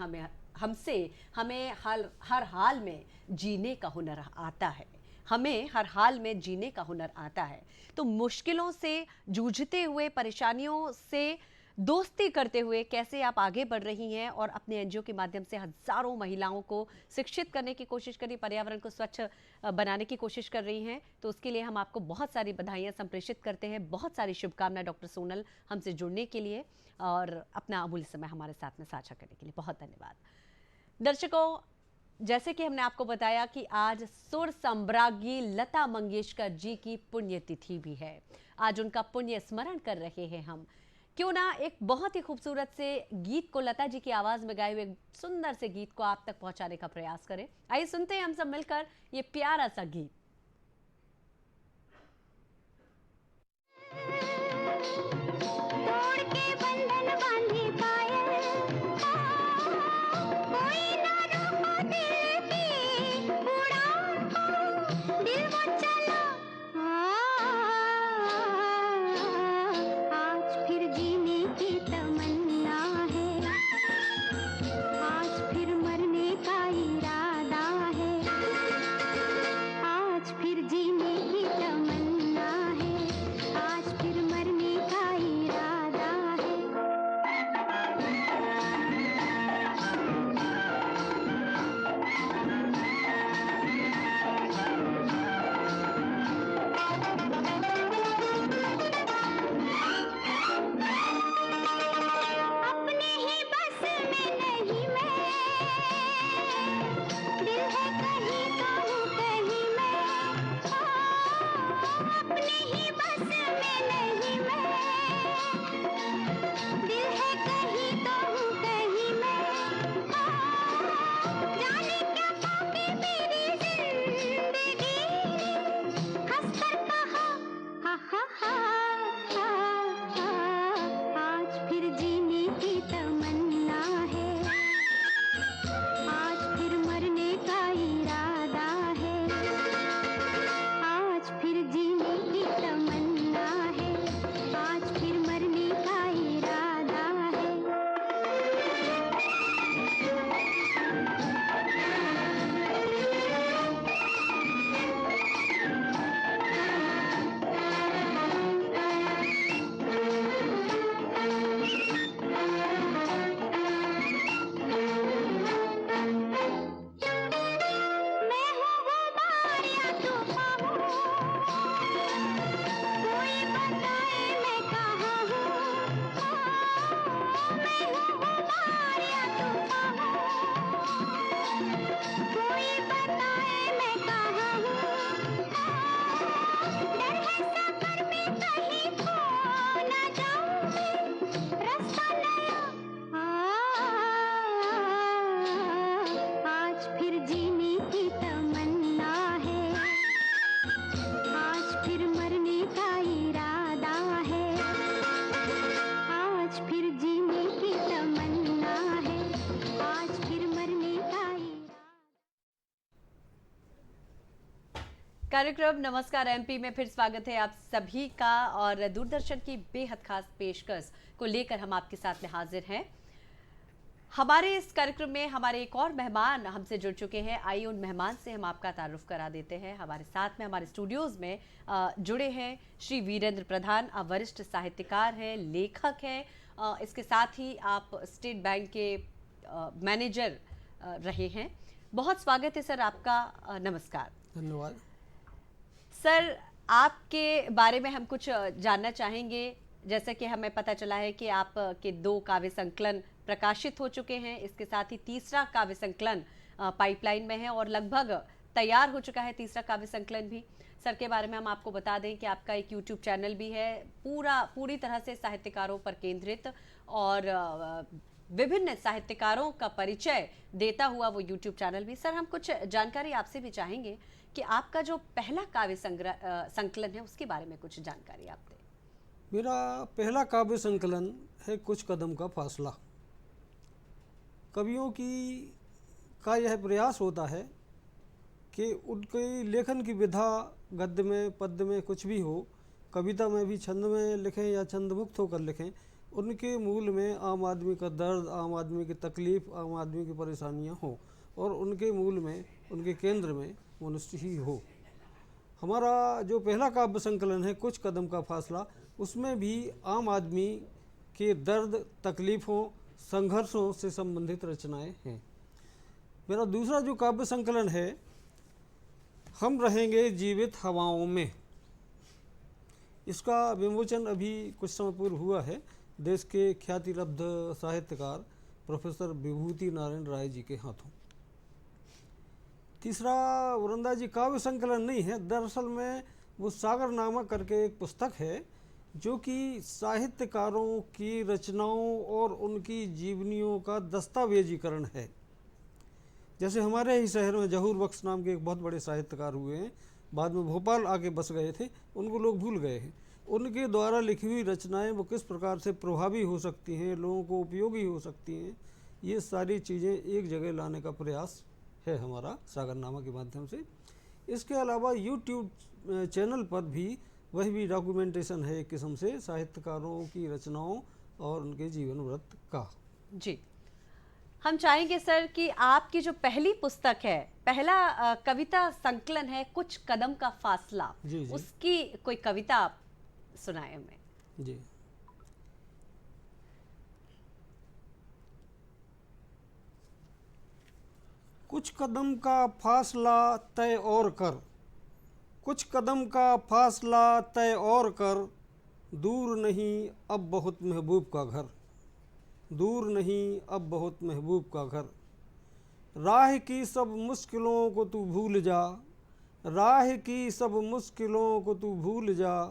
हमसे। हमें हर हाल में जीने का हुनर आता है। हमें हर हाल में जीने का हुनर आता है। तो मुश्किलों से जूझते हुए, परेशानियों से दोस्ती करते हुए कैसे आप आगे बढ़ रही हैं और अपने एनजीओ के माध्यम से हजारों महिलाओं को शिक्षित करने की कोशिश कर रही, पर्यावरण को स्वच्छ बनाने की कोशिश कर रही हैं, तो उसके लिए हम आपको बहुत सारी बधाइयां संप्रेषित करते हैं। बहुत सारी शुभकामनाएं डॉक्टर सोनल हमसे जुड़ने के लिए और अपना अमूल्य समय हमारे साथ में साझा करने के लिए। बहुत धन्यवाद। दर्शकों, जैसे कि हमने आपको बताया कि आज सुर सम्राज्ञी लता मंगेशकर जी की पुण्यतिथि भी है। आज उनका पुण्य स्मरण कर रहे हैं हम। क्यों ना एक बहुत ही खूबसूरत से गीत को, लता जी की आवाज में गाए हुए सुंदर से गीत को आप तक पहुंचाने का प्रयास करें। आइए सुनते हैं हम सब मिलकर ये प्यारा सा गीत। तोड़ के बंधन बांधी पायल, कोई ना रोको दिल की उड़ान को, दिल वो चला आज फिर जीने की तमन्ना है, आज फिर मरने का इरादा है, आज फिर जीने की तमन्ना है, आज फिर मरने का इरादा है। अपने ही बस में नहीं मैं, दिल है कहीं तो हूँ कहीं मैं, अपने ही बस में नहीं मैं, दिल है कहीं तो हूँ कहीं मैं, जाने क्या पाके मेरी जिंदगी हंस कर कहा हा हा हा, आज फिर जीने की तमन्ना है, आज फिर मरने का इरादा है, आज फिर जीने की तमन्ना है, आज फिर मरने का इरादा है। मैं हूँ वो बार या तूफान हूँ, कोई बताए मैं कहाँ हूँ, मैं हूँ वो बार या तूफान हूँ, कोई बताए मैं कहाँ हूँ, डर है सफर में कहीं खो ना जाऊँ मैं, रास्ता नया आज फिर जीने की तमन्ना है, आज फिर मरने का इरादा है, आज फिर जीने की तमन्ना है, आज फिर मरने का इरादा। कार्यक्रम नमस्कार एमपी में फिर स्वागत है आप सभी का। और दूरदर्शन की बेहद खास पेशकश को लेकर हम आपके साथ में हाजिर हैं। हमारे इस कार्यक्रम में हमारे एक और मेहमान हमसे जुड़ चुके हैं। आइए उन मेहमान से हम आपका तारुफ करा देते हैं। हमारे साथ में हमारे स्टूडियोज में जुड़े हैं श्री वीरेंद्र प्रधान, वरिष्ठ साहित्यकार हैं, लेखक हैं। इसके साथ ही आप स्टेट बैंक के मैनेजर रहे हैं। बहुत स्वागत है सर आपका। नमस्कार। धन्यवाद सर। आपके बारे में हम कुछ जानना चाहेंगे। जैसा कि हमें पता चला है कि आपके 2 काव्य संकलन प्रकाशित हो चुके हैं, इसके साथ ही तीसरा काव्य संकलन पाइपलाइन में है और लगभग तैयार हो चुका है तीसरा काव्य संकलन भी। सर के बारे में हम आपको बता दें कि आपका एक यूट्यूब चैनल भी है, पूरी तरह से साहित्यकारों पर केंद्रित और विभिन्न साहित्यकारों का परिचय देता हुआ वो यूट्यूब चैनल भी। सर हम कुछ जानकारी आपसे भी चाहेंगे कि आपका जो पहला काव्य संकलन है उसके बारे में कुछ जानकारी आप दें। मेरा पहला काव्य संकलन है कुछ कदम का फासला। कवियों का यह प्रयास होता है कि उनके लेखन की विधा गद्य में, पद्य में कुछ भी हो, कविता में भी छंद में लिखें या छंद मुक्त होकर लिखें, उनके मूल में आम आदमी का दर्द, आम आदमी की तकलीफ़, आम आदमी की परेशानियां हों और उनके मूल में, उनके केंद्र में मनुष्य ही हो। हमारा जो पहला काव्य संकलन है कुछ कदम का फासला, उसमें भी आम आदमी के दर्द, तकलीफ़ों, संघर्षों से संबंधित रचनाएं हैं। मेरा दूसरा जो काव्य संकलन है हम रहेंगे जीवित हवाओं में, इसका विमोचन अभी कुछ समय पूर्व हुआ है देश के ख्यातिलब्ध साहित्यकार प्रोफेसर विभूति नारायण राय जी के हाथों। तीसरा वृंदा जी काव्य संकलन नहीं है, दरअसल में वो सागरनामा करके एक पुस्तक है जो कि साहित्यकारों की रचनाओं और उनकी जीवनियों का दस्तावेजीकरण है। जैसे हमारे ही शहर में जहूर बख्श नाम के एक बहुत बड़े साहित्यकार हुए हैं, बाद में भोपाल आके बस गए थे, उनको लोग भूल गए हैं। उनके द्वारा लिखी हुई रचनाएं वो किस प्रकार से प्रभावी हो सकती हैं, लोगों को उपयोगी हो सकती हैं, ये सारी चीज़ें एक जगह लाने का प्रयास है हमारा सागरनामा के माध्यम से। इसके अलावा यूट्यूब चैनल पर भी वह भी डॉक्यूमेंटेशन है एक किस्म से साहित्यकारों की रचनाओं और उनके जीवन वृत्त का। जी, हम चाहेंगे सर कि आपकी जो पहली पुस्तक है, पहला कविता संकलन है कुछ कदम का फासला, जी। उसकी कोई कविता आप सुनाए हमें। जी। कुछ कदम का फासला तय और कर, कुछ कदम का फासला तय और कर, दूर नहीं अब बहुत महबूब का घर, दूर नहीं अब बहुत महबूब का घर। राह की सब मुश्किलों को तू भूल जा, राह की सब मुश्किलों को तू भूल जा,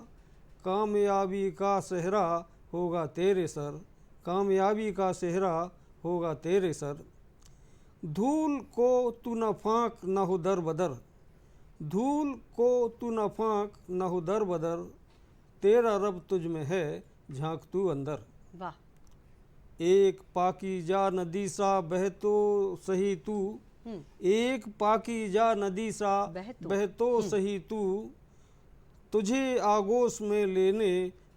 कामयाबी का सेहरा होगा तेरे सर, कामयाबी का सेहरा होगा तेरे सर। धूल को तू न फाँक न हो दर बदर, धूल को तू न फाँक न हो दर बदर, तेरा रब तुझ में है झांक तू अंदर। वाह। एक पाकीजा नदी सा बह तो सही तू, एक पाकीजा नदी सा बह तो सही तू, तुझे आगोश में लेने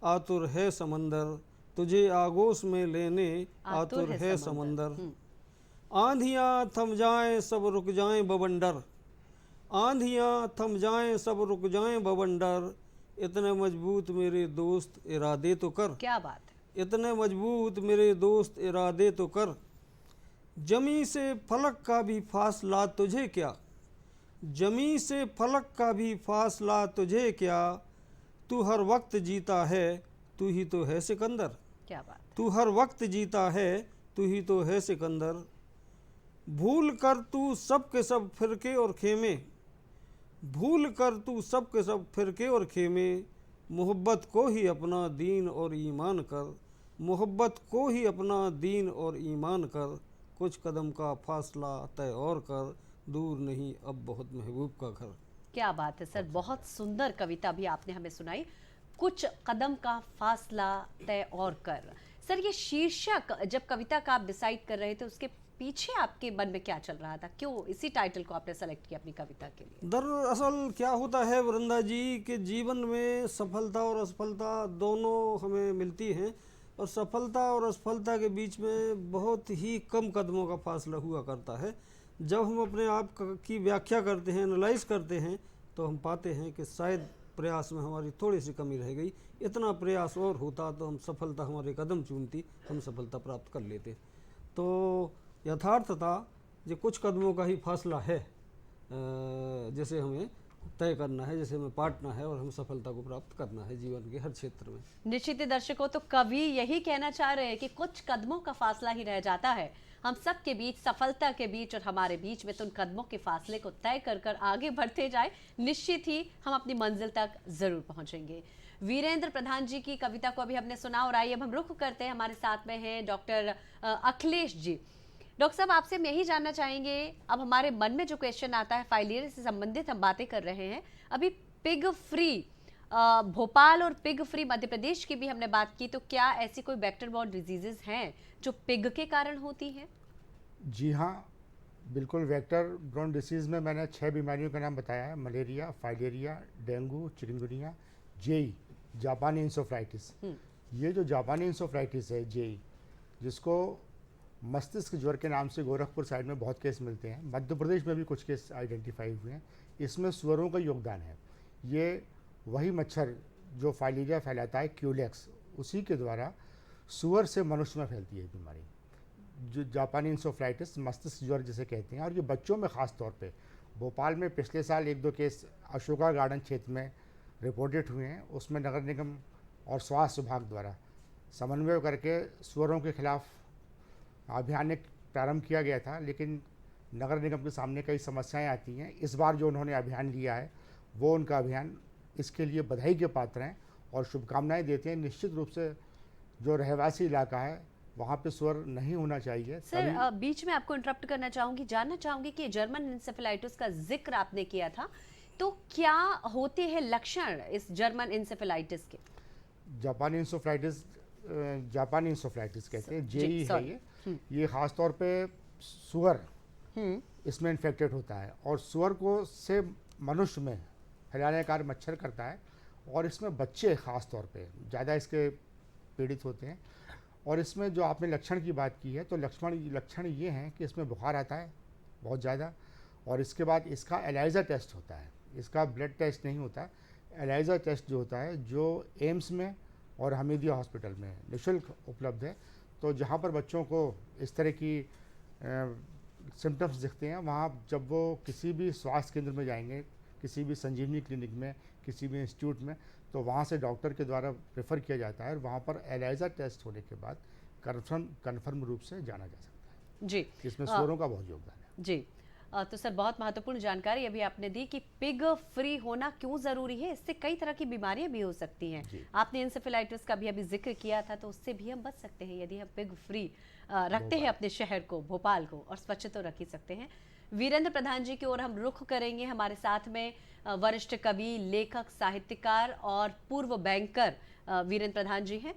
आतुर है समंदर, तुझे आगोश में लेने आतुर है समंदर। आंधियाँ थम जाएं सब रुक जाएं बवंडर, आंधियाँ थम जाएं सब रुक जाएं बवंडर, इतने मजबूत मेरे दोस्त इरादे तो कर। क्या बात है। इतने मजबूत मेरे दोस्त इरादे तो कर, जमी से फलक का भी फासला तुझे क्या, जमी से फलक का भी फासला तुझे क्या, तू हर वक्त जीता है तू ही तो है सिकंदर। क्या बात। तू हर वक्त जीता है तू ही तो है सिकंदर। भूल कर तू सब के सब फिरके और खेमे, भूल कर तू सब के सब फिरके और खेमे, मोहब्बत को ही अपना दीन और ईमान कर, मोहब्बत को ही अपना दीन और ईमान कर, कुछ कदम का फासला तय और कर, दूर नहीं अब बहुत महबूब का घर। क्या बात है सर, बहुत सुंदर कविता भी आपने हमें सुनाई, कुछ कदम का फासला तय और कर। सर ये शीर्षक जब कविता का आप डिसाइड कर रहे थे उसके पीछे आपके मन में क्या चल रहा था, क्यों इसी टाइटल को आपने सेलेक्ट किया अपनी कविता के लिए? दरअसल क्या होता है वृंदा जी के जीवन में सफलता और असफलता दोनों हमें मिलती हैं। और सफलता और असफलता के बीच में बहुत ही कम कदमों का फासला हुआ करता है। जब हम अपने आप की व्याख्या करते हैं, एनालाइज करते हैं, तो हम पाते हैं कि शायद प्रयास में हमारी थोड़ी सी कमी रह गई। इतना प्रयास और होता तो हम सफलता हमारे कदम चूमती, हम सफलता प्राप्त कर लेते। तो यथार्थता जो कुछ कदमों का ही फासला है जैसे हमें तय करना है, जैसे हमें पाटना है और हम सफलता को प्राप्त करना है जीवन के हर क्षेत्र में। निश्चित ही दर्शकों, तो कवि यही कहना चाह रहे हैं कि कुछ कदमों का फासला ही रह जाता है हम सब के बीच, सफलता के बीच और हमारे बीच में। तो उन कदमों के फासले को तय कर कर आगे बढ़ते जाए, निश्चित ही हम अपनी मंजिल तक जरूर पहुंचेंगे। वीरेंद्र प्रधान जी की कविता को अभी हमने सुना और आइए अब हम रुख करते हैं, हमारे साथ में हैं डॉक्टर अखिलेश जी। डॉक्टर साहब, आपसे हम यही जानना चाहेंगे, अब हमारे मन में जो क्वेश्चन आता है, फाइलेरिया से संबंधित हम बातें कर रहे हैं, अभी पिग फ्री भोपाल और पिग फ्री मध्य प्रदेश की भी हमने बात की, तो क्या ऐसी कोई वेक्टर बॉर्न डिजीजेस हैं जो पिग के कारण होती हैं? जी हाँ, बिल्कुल। वेक्टर ब्रोन डिसीज़ में मैंने 6 बीमारियों का नाम बताया है: malaria, filaria, dengue, chikungunya, JE, जापानी इंसेफेलाइटिस। ये जो जापानी इंसेफेलाइटिस है, जेई, जिसको मस्तिष्क ज्वर के नाम से गोरखपुर साइड में बहुत केस मिलते हैं, मध्य प्रदेश में भी कुछ केस आइडेंटिफाई हुए हैं, इसमें सुअरों का योगदान है। ये वही मच्छर जो फाइलेरिया फैलाता है, क्यूलेक्स, उसी के द्वारा सुअर से मनुष्य में फैलती है बीमारी, जो जापानी इंसेफेलाइटिस, मस्तिष्क ज्वर जिसे कहते हैं। और ये बच्चों में ख़ास तौर पे भोपाल में पिछले साल 1-2 केस अशोका गार्डन क्षेत्र में रिपोर्टेड हुए हैं। उसमें नगर निगम और स्वास्थ्य विभाग द्वारा समन्वय करके सुअरों के खिलाफ अभियान एक प्रारंभ किया गया था, लेकिन नगर निगम के सामने कई समस्याएं आती हैं। इस बार जो उन्होंने अभियान लिया है, वो उनका अभियान, इसके लिए बधाई के पात्र हैं और शुभकामनाएं देते हैं। निश्चित रूप से जो रहवासी इलाका है वहाँ पे सुअर नहीं होना चाहिए। सर, बीच में आपको इंटरप्ट करना चाहूंगी, जानना चाहूंगी कि जर्मन इंसेफेलाइटिस का जिक्र आपने किया था, तो क्या होते हैं लक्षण इस जर्मन इंसेफेलाइटिस के? जापानी इंसेफेलाइटिस कहते हैं, जेई है ये ख़ास तौर पे सुअर इसमें इन्फेक्टेड होता है और सुअर को से मनुष्य में फैलाने का कार्य मच्छर करता है और इसमें बच्चे ख़ास तौर पे ज़्यादा इसके पीड़ित होते हैं। और इसमें जो आपने लक्षण की बात की है, तो लक्षण ये हैं कि इसमें बुखार आता है बहुत ज़्यादा, और इसके बाद इसका एलाइज़ा टेस्ट होता है, इसका ब्लड टेस्ट नहीं होता। एलाइज़ा टेस्ट जो होता है, जो एम्स में और हमीदिया हॉस्पिटल में निःशुल्क उपलब्ध है। तो जहाँ पर बच्चों को इस तरह की सिम्टम्स दिखते हैं, वहाँ जब वो किसी भी स्वास्थ्य केंद्र में जाएंगे, किसी भी संजीवनी क्लिनिक में, किसी भी इंस्टीट्यूट में, तो वहाँ से डॉक्टर के द्वारा रेफ़र किया जाता है और वहाँ पर एलाइज़ा टेस्ट होने के बाद कन्फर्म रूप से जाना जा सकता है। जी, इसमें सुअरों का बहुत योगदान है। जी, तो सर बहुत महत्वपूर्ण जानकारी अभी आपने दी कि पिग फ्री होना क्यों ज़रूरी है। इससे कई तरह की बीमारियां भी हो सकती हैं। आपने इंसेफेलाइटिस का भी अभी जिक्र किया था, तो उससे भी हम बच सकते हैं यदि हम पिग फ्री रखते हैं अपने शहर को, भोपाल को, और स्वच्छ तो रख ही सकते हैं। वीरेंद्र प्रधान जी की ओर हम रुख करेंगे। हमारे साथ में वरिष्ठ कवि, लेखक, साहित्यकार और पूर्व बैंकर वीरेंद्र प्रधान जी हैं।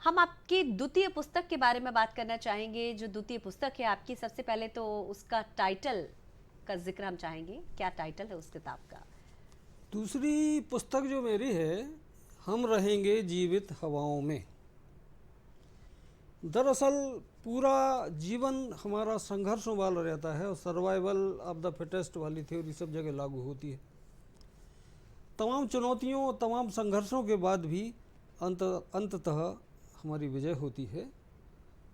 हम आपकी द्वितीय पुस्तक के बारे में बात करना चाहेंगे। जो द्वितीय पुस्तक है आपकी, सबसे पहले तो उसका टाइटल का जिक्र हम चाहेंगे, क्या टाइटल है उस किताब का? दूसरी पुस्तक जो मेरी है, हम रहेंगे जीवित हवाओं में। दरअसल पूरा जीवन हमारा संघर्षों वाला रहता है और सर्वाइवल ऑफ द फिटेस्ट वाली थ्योरी सब जगह लागू होती है। तमाम चुनौतियों, तमाम संघर्षों के बाद भी अंततः हमारी विजय होती है,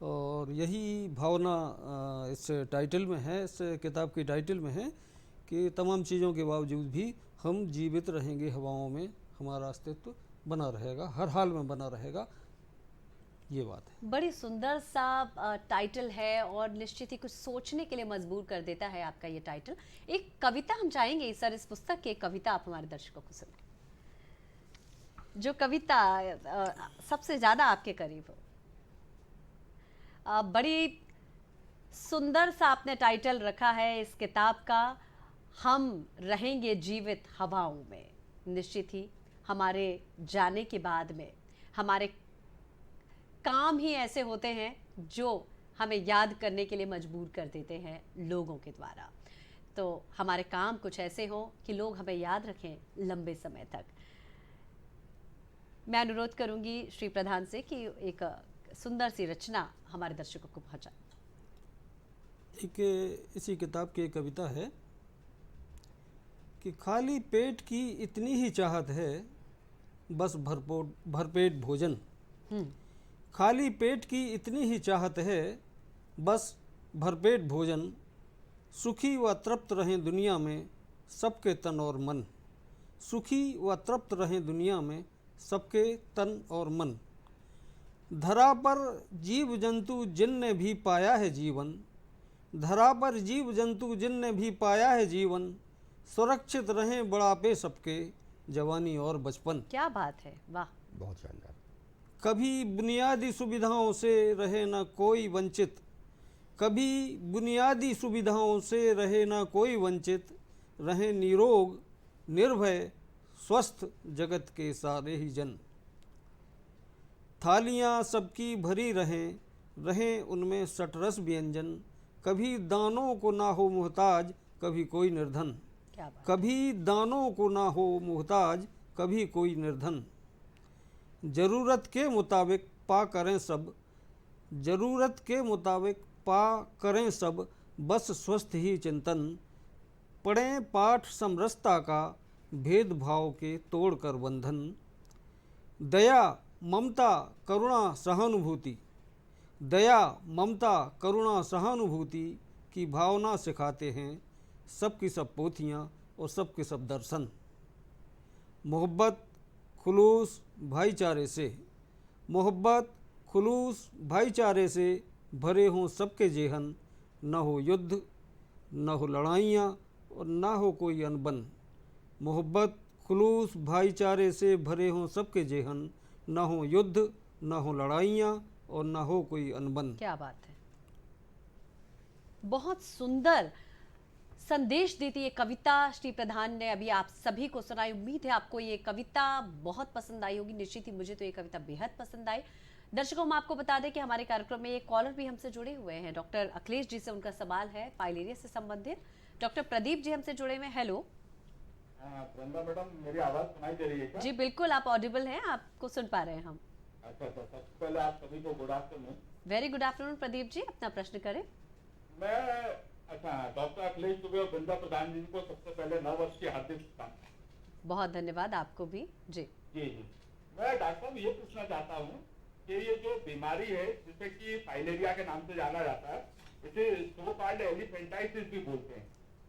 और यही भावना इस टाइटल में है, इस किताब की टाइटल में है कि तमाम चीज़ों के बावजूद भी हम जीवित रहेंगे हवाओं में, हमारा अस्तित्व बना रहेगा, हर हाल में बना रहेगा, ये बात है। बड़ी सुंदर सा टाइटल है और निश्चित ही कुछ सोचने के लिए मजबूर कर देता है आपका ये टाइटल। एक कविता हम चाहेंगे सर, इस पुस्तक की एक कविता आप हमारे दर्शकों को सुनाएं, जो कविता सबसे ज़्यादा आपके करीब हो। बड़ी सुंदर सा आपने टाइटल रखा है इस किताब का, हम रहेंगे जीवित हवाओं में। निश्चित ही हमारे जाने के बाद में हमारे काम ही ऐसे होते हैं जो हमें याद करने के लिए मजबूर कर देते हैं लोगों के द्वारा। तो हमारे काम कुछ ऐसे हों कि लोग हमें याद रखें लंबे समय तक। मैं अनुरोध करूंगी श्री प्रधान से कि एक सुंदर सी रचना हमारे दर्शकों को पहुंचाए। एक इसी किताब की एक कविता है कि खाली पेट की इतनी ही चाहत है, बस भरपेट भोजन। खाली पेट की इतनी ही चाहत है, बस भरपेट भोजन। सुखी व तृप्त रहें दुनिया में सबके तन और मन। सुखी व तृप्त रहें दुनिया में सबके तन और मन। धरा पर जीव जंतु जिनने भी पाया है जीवन। धरा पर जीव जंतु जिनने भी पाया है जीवन। सुरक्षित रहें बुढ़ापे सबके, जवानी और बचपन। क्या बात है, वाह। बहुत शानदार। कभी बुनियादी सुविधाओं से रहे न कोई वंचित। कभी बुनियादी सुविधाओं से रहे न कोई वंचित। रहें निरोग निर्भय स्वस्थ जगत के सारे ही जन। थालियां सबकी भरी रहें, रहें उनमें सटरस व्यंजन। कभी दानों को ना हो मुहताज, कभी कोई निर्धन। क्या बात। कभी दानों को ना हो मुहताज, कभी कोई निर्धन। ज़रूरत के मुताबिक पा करें सब। ज़रूरत के मुताबिक पा करें सब, बस स्वस्थ ही चिंतन। पढ़ें पाठ समरसता का, भेदभाव के तोड़ कर बंधन। दया ममता करुणा सहानुभूति। दया ममता करुणा सहानुभूति की भावना सिखाते हैं सबकी सब पोथियाँ और सबके सब दर्शन। मोहब्बत खुलूस भाईचारे से। मोहब्बत खुलूस भाईचारे से भरे हों सबके जेहन। न हो युद्ध न हो लड़ाइयाँ और ना हो कोई अनबन। मोहब्बत खुलूस भाईचारे से भरे हों सबके जेहन। ना हो युद्ध ना हो लड़ाइयाँ और ना हो कोई अनबन। क्या बात है, बहुत सुंदर संदेश देती ये कविता श्री प्रधान ने अभी आप सभी को सुनाई। उम्मीद है आपको ये कविता बहुत पसंद आई होगी। निश्चित ही मुझे तो ये कविता बेहद पसंद आई। दर्शकों, हम आपको बता दें कि हमारे कार्यक्रम में एक कॉलर भी हमसे जुड़े हुए हैं। डॉक्टर अखिलेश जी से उनका सवाल है फाइलेरिया से संबंधित। डॉक्टर प्रदीप जी हमसे जुड़े हुए हैं। हेलो वृंदा मैडम, मेरी आवाज सुनाई दे रही है क्या? जी बिल्कुल, आप ऑडिबल हैं, आपको सुन पा रहे हैं हम। अच्छा, सबसे पहले आप सभी को good afternoon. Very good afternoon Pradeep ji, अपना प्रश्न करें। मैं डॉक्टर अखिलेश दुबे और वृंदा प्रधान जी को सबसे पहले नव वर्ष की हार्दिक शुभकामनाएं। बहुत धन्यवाद आपको भी। जी जी जी, मैं डॉक्टर साहब ये पूछना चाहता हूँ कि ये जो बीमारी है जिसे कि फाइलेरिया के नाम से जाना जाता है, इसे सो कॉल्ड एलिफेंटाइटिस भी बोलते हैं।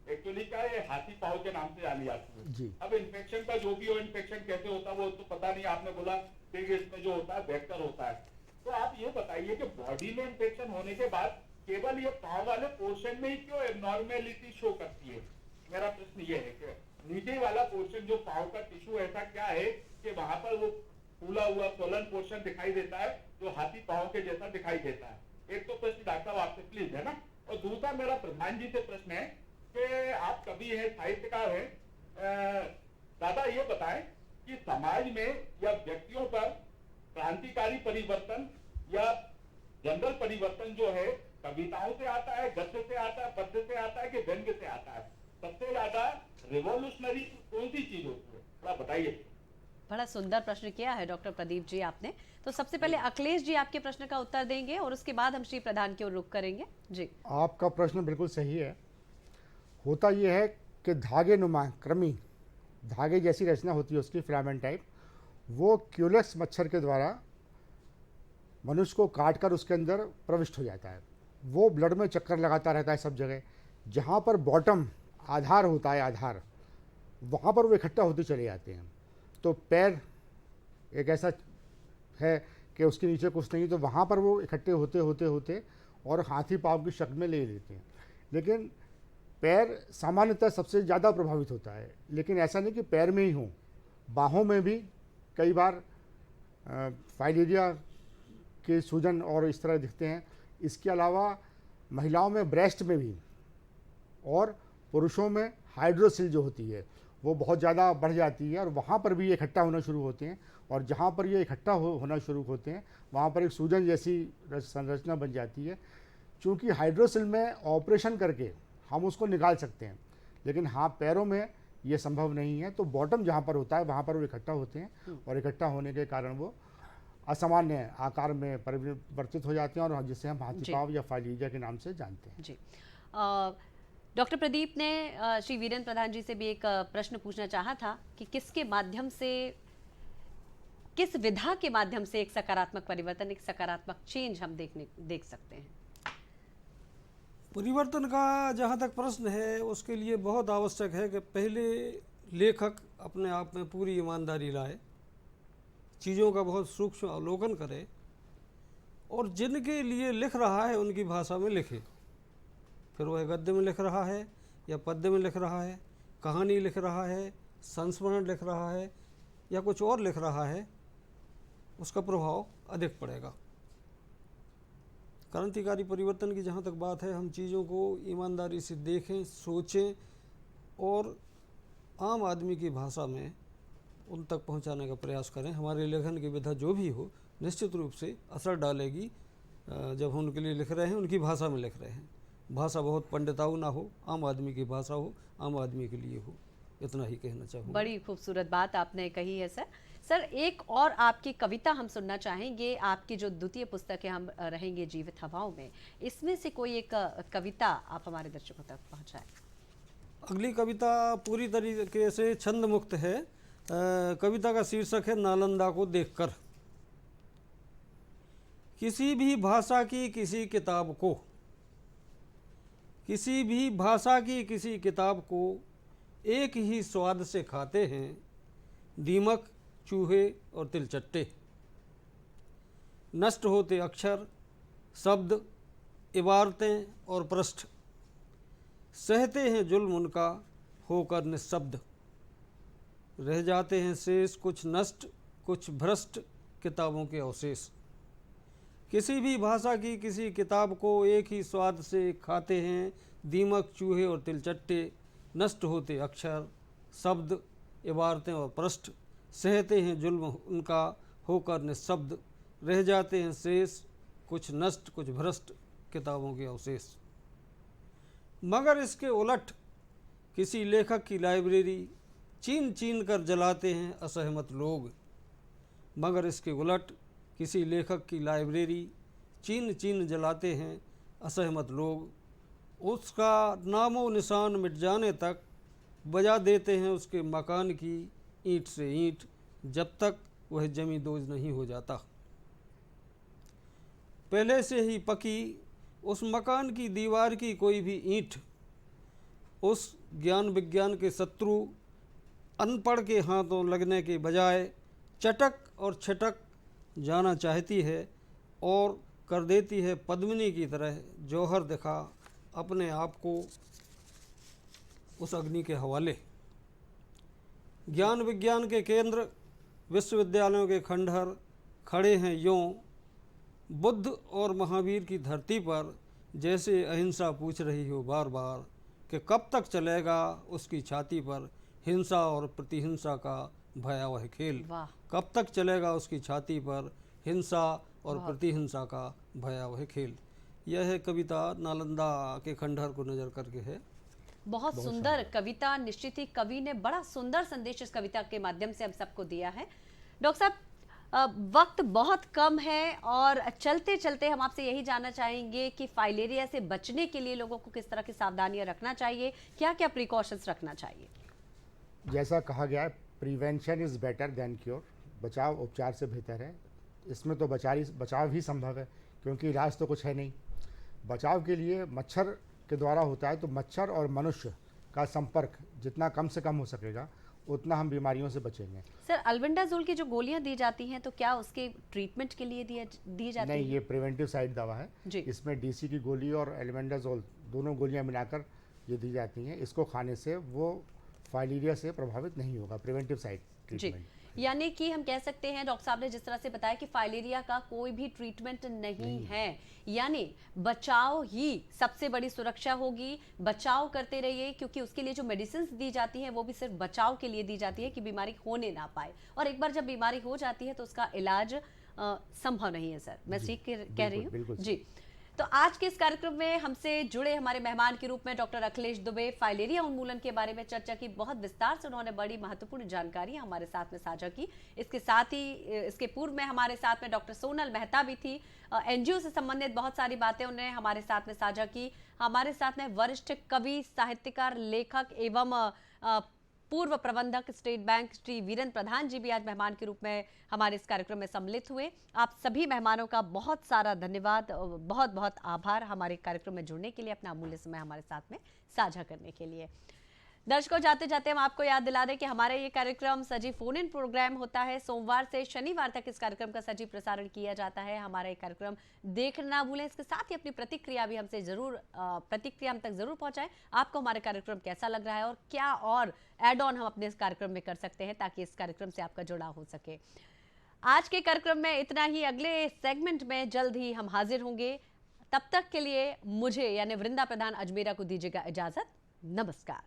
एक्चुअली क्या है, हाथी पाँव के नाम से जानी जाती है। जी। अब इन्फेक्शन का जो भी हो, इन्फेक्शन कैसे होता है वो तो पता नहीं। आपने बोला कि इसमें जो होता है वेक्टर होता है, तो आप ये बताइए कि बॉडी में इन्फेक्शन होने के बाद केवल ये पाँव वाले पोर्शन में ही क्यों एबनॉर्मेलिटी शो करती है? मेरा प्रश्न ये है कि नीचे वाला पोर्शन जो पाँव का टिश्यू, ऐसा क्या है कि वहां पर वो फूला हुआ सोलन पोर्शन दिखाई देता है जो हाथी पाँव के जैसा दिखाई देता है? एक तो प्रश्न डॉक्टर साहब आपसे प्लीज, है ना। और दूसरा मेरा प्रधान जी से प्रश्न है कि आप कवि हैं, साहित्यकार हैं, दादा ये बताएं कि समाज में या व्यक्तियों पर क्रांतिकारी परिवर्तन या जनरल परिवर्तन जो है कविताओं से आता है, गद्य से आता है, पद्य से आता है कि व्यंग्य से आता है? सबसे ज्यादा रिवॉल्यूशनरी कौन सी चीज होती है, थोड़ा बताइए। बड़ा सुंदर प्रश्न किया है डॉक्टर प्रदीप जी आपने। तो सबसे पहले अखिलेश जी आपके प्रश्न का उत्तर देंगे और उसके बाद हम श्री प्रधान की ओर रुख करेंगे। जी आपका प्रश्न बिल्कुल सही है। होता यह है कि धागे नुमा कृमि, धागे जैसी रचना होती है उसकी फिलामेंट टाइप, वो क्यूलेक्स मच्छर के द्वारा मनुष्य को काटकर उसके अंदर प्रविष्ट हो जाता है। वो ब्लड में चक्कर लगाता रहता है सब जगह। जहाँ पर बॉटम आधार होता है, आधार, वहाँ पर वो इकट्ठा होते चले जाते हैं। तो पैर एक ऐसा है कि उसके नीचे कुछ नहीं, तो वहाँ पर वो इकट्ठे होते होते होते और हाथी पाँव की शक्ल में ले लेते हैं। लेकिन पैर सामान्यतः सबसे ज़्यादा प्रभावित होता है, लेकिन ऐसा नहीं कि पैर में ही हो, बाहों में भी कई बार फाइलेरिया के सूजन और इस तरह दिखते हैं। इसके अलावा महिलाओं में ब्रेस्ट में भी और पुरुषों में हाइड्रोसिल जो होती है वो बहुत ज़्यादा बढ़ जाती है और वहाँ पर भी ये इकट्ठा होना शुरू होते हैं। और जहाँ पर ये इकट्ठा होना शुरू होते हैं वहाँ पर एक सूजन जैसी संरचना बन जाती है। चूँकि हाइड्रोसिल में ऑपरेशन करके हम उसको निकाल सकते हैं, लेकिन हाँ पैरों में ये संभव नहीं है। तो बॉटम जहाँ पर होता है वहाँ पर वो इकट्ठा होते हैं और इकट्ठा होने के कारण वो असामान्य आकार में परिवर्तित हो जाती हैं और जिसे हम हाथी जी। पाँव या फाइलीरिया के नाम से जानते हैं। जी डॉक्टर प्रदीप ने श्री वीरेंद्र प्रधान जी से भी एक प्रश्न पूछना चाहा था कि किसके माध्यम से, किस विधा के माध्यम से एक सकारात्मक परिवर्तन, एक सकारात्मक चेंज हम देख सकते हैं। परिवर्तन का जहाँ तक प्रश्न है उसके लिए बहुत आवश्यक है कि पहले लेखक अपने आप में पूरी ईमानदारी लाए, चीज़ों का बहुत सूक्ष्म अवलोकन करे और जिनके लिए लिख रहा है उनकी भाषा में लिखे। फिर वह गद्य में लिख रहा है या पद्य में लिख रहा है, कहानी लिख रहा है, संस्मरण लिख रहा है या कुछ और लिख रहा है, उसका प्रभाव अधिक पड़ेगा। क्रांतिकारी परिवर्तन की जहाँ तक बात है, हम चीज़ों को ईमानदारी से देखें, सोचें और आम आदमी की भाषा में उन तक पहुँचाने का प्रयास करें। हमारे लेखन की विधा जो भी हो निश्चित रूप से असर डालेगी जब हम उनके लिए लिख रहे हैं, उनकी भाषा में लिख रहे हैं। भाषा बहुत पंडिताऊ ना हो, आम आदमी की भाषा हो, आम आदमी के लिए हो, इतना ही कहना चाहूँगा। बड़ी खूबसूरत बात आपने कही है सर। सर एक और आपकी कविता हम सुनना चाहेंगे, आपकी जो द्वितीय पुस्तक है हम रहेंगे जीवित हवाओं में, इसमें से कोई एक कविता आप हमारे दर्शकों तक पहुंचाएं। अगली कविता पूरी तरीके से छंद मुक्त है। कविता का शीर्षक है नालंदा को देखकर। किसी भी भाषा की किसी किताब को, किसी भी भाषा की किसी किताब को एक ही स्वाद से खाते हैं दीमक, चूहे और तिलचट्टे। नष्ट होते अक्षर, शब्द, इबारतें और पृष्ठ, सहते हैं जुल्म उनका होकर निःशब्द। रह जाते हैं शेष कुछ नष्ट, कुछ भ्रष्ट किताबों के अवशेष। किसी भी भाषा की किसी किताब को एक ही स्वाद से खाते हैं दीमक, चूहे और तिलचट्टे। नष्ट होते अक्षर, शब्द, इबारतें और पृष्ठ, सहते हैं जुल्म उनका होकर निःशब्द। रह जाते हैं शेष कुछ नष्ट, कुछ भ्रष्ट किताबों के अवशेष। मगर इसके उलट किसी लेखक की लाइब्रेरी चीन चीन कर जलाते हैं असहमत लोग। मगर इसके उलट किसी लेखक की लाइब्रेरी चीन चीन जलाते हैं असहमत लोग। उसका नामो निशान मिट जाने तक बजा देते हैं उसके मकान की ईंट से ईंट, जब तक वह जमी दोज नहीं हो जाता। पहले से ही पकी उस मकान की दीवार की कोई भी ईंट उस ज्ञान विज्ञान के शत्रु अनपढ़ के हाथों लगने के बजाय चटक और छटक जाना चाहती है और कर देती है पद्मिनी की तरह जौहर दिखा अपने आप को उस अग्नि के हवाले। ज्ञान विज्ञान के केंद्र विश्वविद्यालयों के खंडहर खड़े हैं यूँ बुद्ध और महावीर की धरती पर, जैसे अहिंसा पूछ रही हो बार बार कि कब तक चलेगा उसकी छाती पर हिंसा और प्रतिहिंसा का भयावह खेल। वाह। कब तक चलेगा उसकी छाती पर हिंसा और प्रतिहिंसा का भयावह खेल। यह है कविता नालंदा के खंडहर को नजर करके है। बहुत सुंदर कविता, निश्चित ही कवि ने बड़ा सुंदर संदेश इस कविता के माध्यम से हम सबको दिया है। डॉक्टर साहब वक्त बहुत कम है और चलते चलते हम आपसे यही जानना चाहेंगे कि फाइलेरिया से बचने के लिए लोगों को किस तरह की सावधानियां रखना चाहिए, क्या क्या प्रिकॉशंस रखना चाहिए। जैसा कहा गया है, prevention is better than cure. बचाव उपचार से बेहतर है। इसमें तो बचाव ही संभव है, क्योंकि इलाज तो कुछ है नहीं। बचाव के लिए मच्छर के द्वारा होता है, तो मच्छर और मनुष्य का संपर्क जितना कम से कम हो सकेगा उतना हम बीमारियों से बचेंगे। सर अल्बेंडाजोल की जो गोलियां दी जाती हैं तो क्या उसके ट्रीटमेंट के लिए दी जाती नहीं, है? ये प्रिवेंटिव साइड दवा है जी। इसमें डीसी की गोली और एल्बेंडाजोल दोनों गोलियां मिलाकर ये दी जाती हैं। इसको खाने से वो फाइलेरिया से प्रभावित नहीं होगा। प्रिवेंटिव साइड जी, ट्रीटमेंट। यानी कि हम कह सकते हैं डॉक्टर साहब ने जिस तरह से बताया कि फाइलेरिया का कोई भी ट्रीटमेंट नहीं है, यानी बचाव ही सबसे बड़ी सुरक्षा होगी। बचाव करते रहिए, क्योंकि उसके लिए जो मेडिसिन दी जाती हैं वो भी सिर्फ बचाव के लिए दी जाती है कि बीमारी होने ना पाए, और एक बार जब बीमारी हो जाती है तो उसका इलाज संभव नहीं है। सर मैं ठीक कह रही हूँ बिल्कुल। जी। तो आज के इस कार्यक्रम में हमसे जुड़े हमारे मेहमान के रूप में डॉक्टर अखिलेश दुबे फाइलेरिया उन्मूलन के बारे में चर्चा की। बहुत विस्तार से उन्होंने बड़ी महत्वपूर्ण जानकारी हमारे साथ में साझा की। इसके साथ ही इसके पूर्व में हमारे साथ में डॉक्टर सोनल मेहता भी थी। एनजीओ से संबंधित बहुत सारी बातें उन्होंने हमारे साथ में साझा की। हमारे साथ में वरिष्ठ कवि, साहित्यकार, लेखक एवं पूर्व प्रबंधक स्टेट बैंक श्री वीरेंद्र प्रधान जी भी आज मेहमान के रूप में हमारे इस कार्यक्रम में सम्मिलित हुए। आप सभी मेहमानों का बहुत सारा धन्यवाद, बहुत बहुत आभार हमारे कार्यक्रम में जुड़ने के लिए, अपना अमूल्य समय हमारे साथ में साझा करने के लिए। दर्शकों, जाते जाते हम आपको याद दिला दें कि हमारा ये कार्यक्रम सजीव फोन इन प्रोग्राम होता है। सोमवार से शनिवार तक इस कार्यक्रम का सजीव प्रसारण किया जाता है। हमारा ये कार्यक्रम देखना ना भूलें। इसके साथ ही अपनी प्रतिक्रिया भी हमसे जरूर हम तक जरूर पहुंचाएं। आपको हमारा कार्यक्रम कैसा लग रहा है और क्या और एड ऑन हम अपने इस कार्यक्रम में कर सकते हैं ताकि इस कार्यक्रम से आपका जुड़ाव हो सके। आज के कार्यक्रम में इतना ही। अगले सेगमेंट में जल्द ही हम हाजिर होंगे। तब तक के लिए मुझे यानी वृंदा प्रधान अजमेरा को दीजिएगा इजाजत। नमस्कार।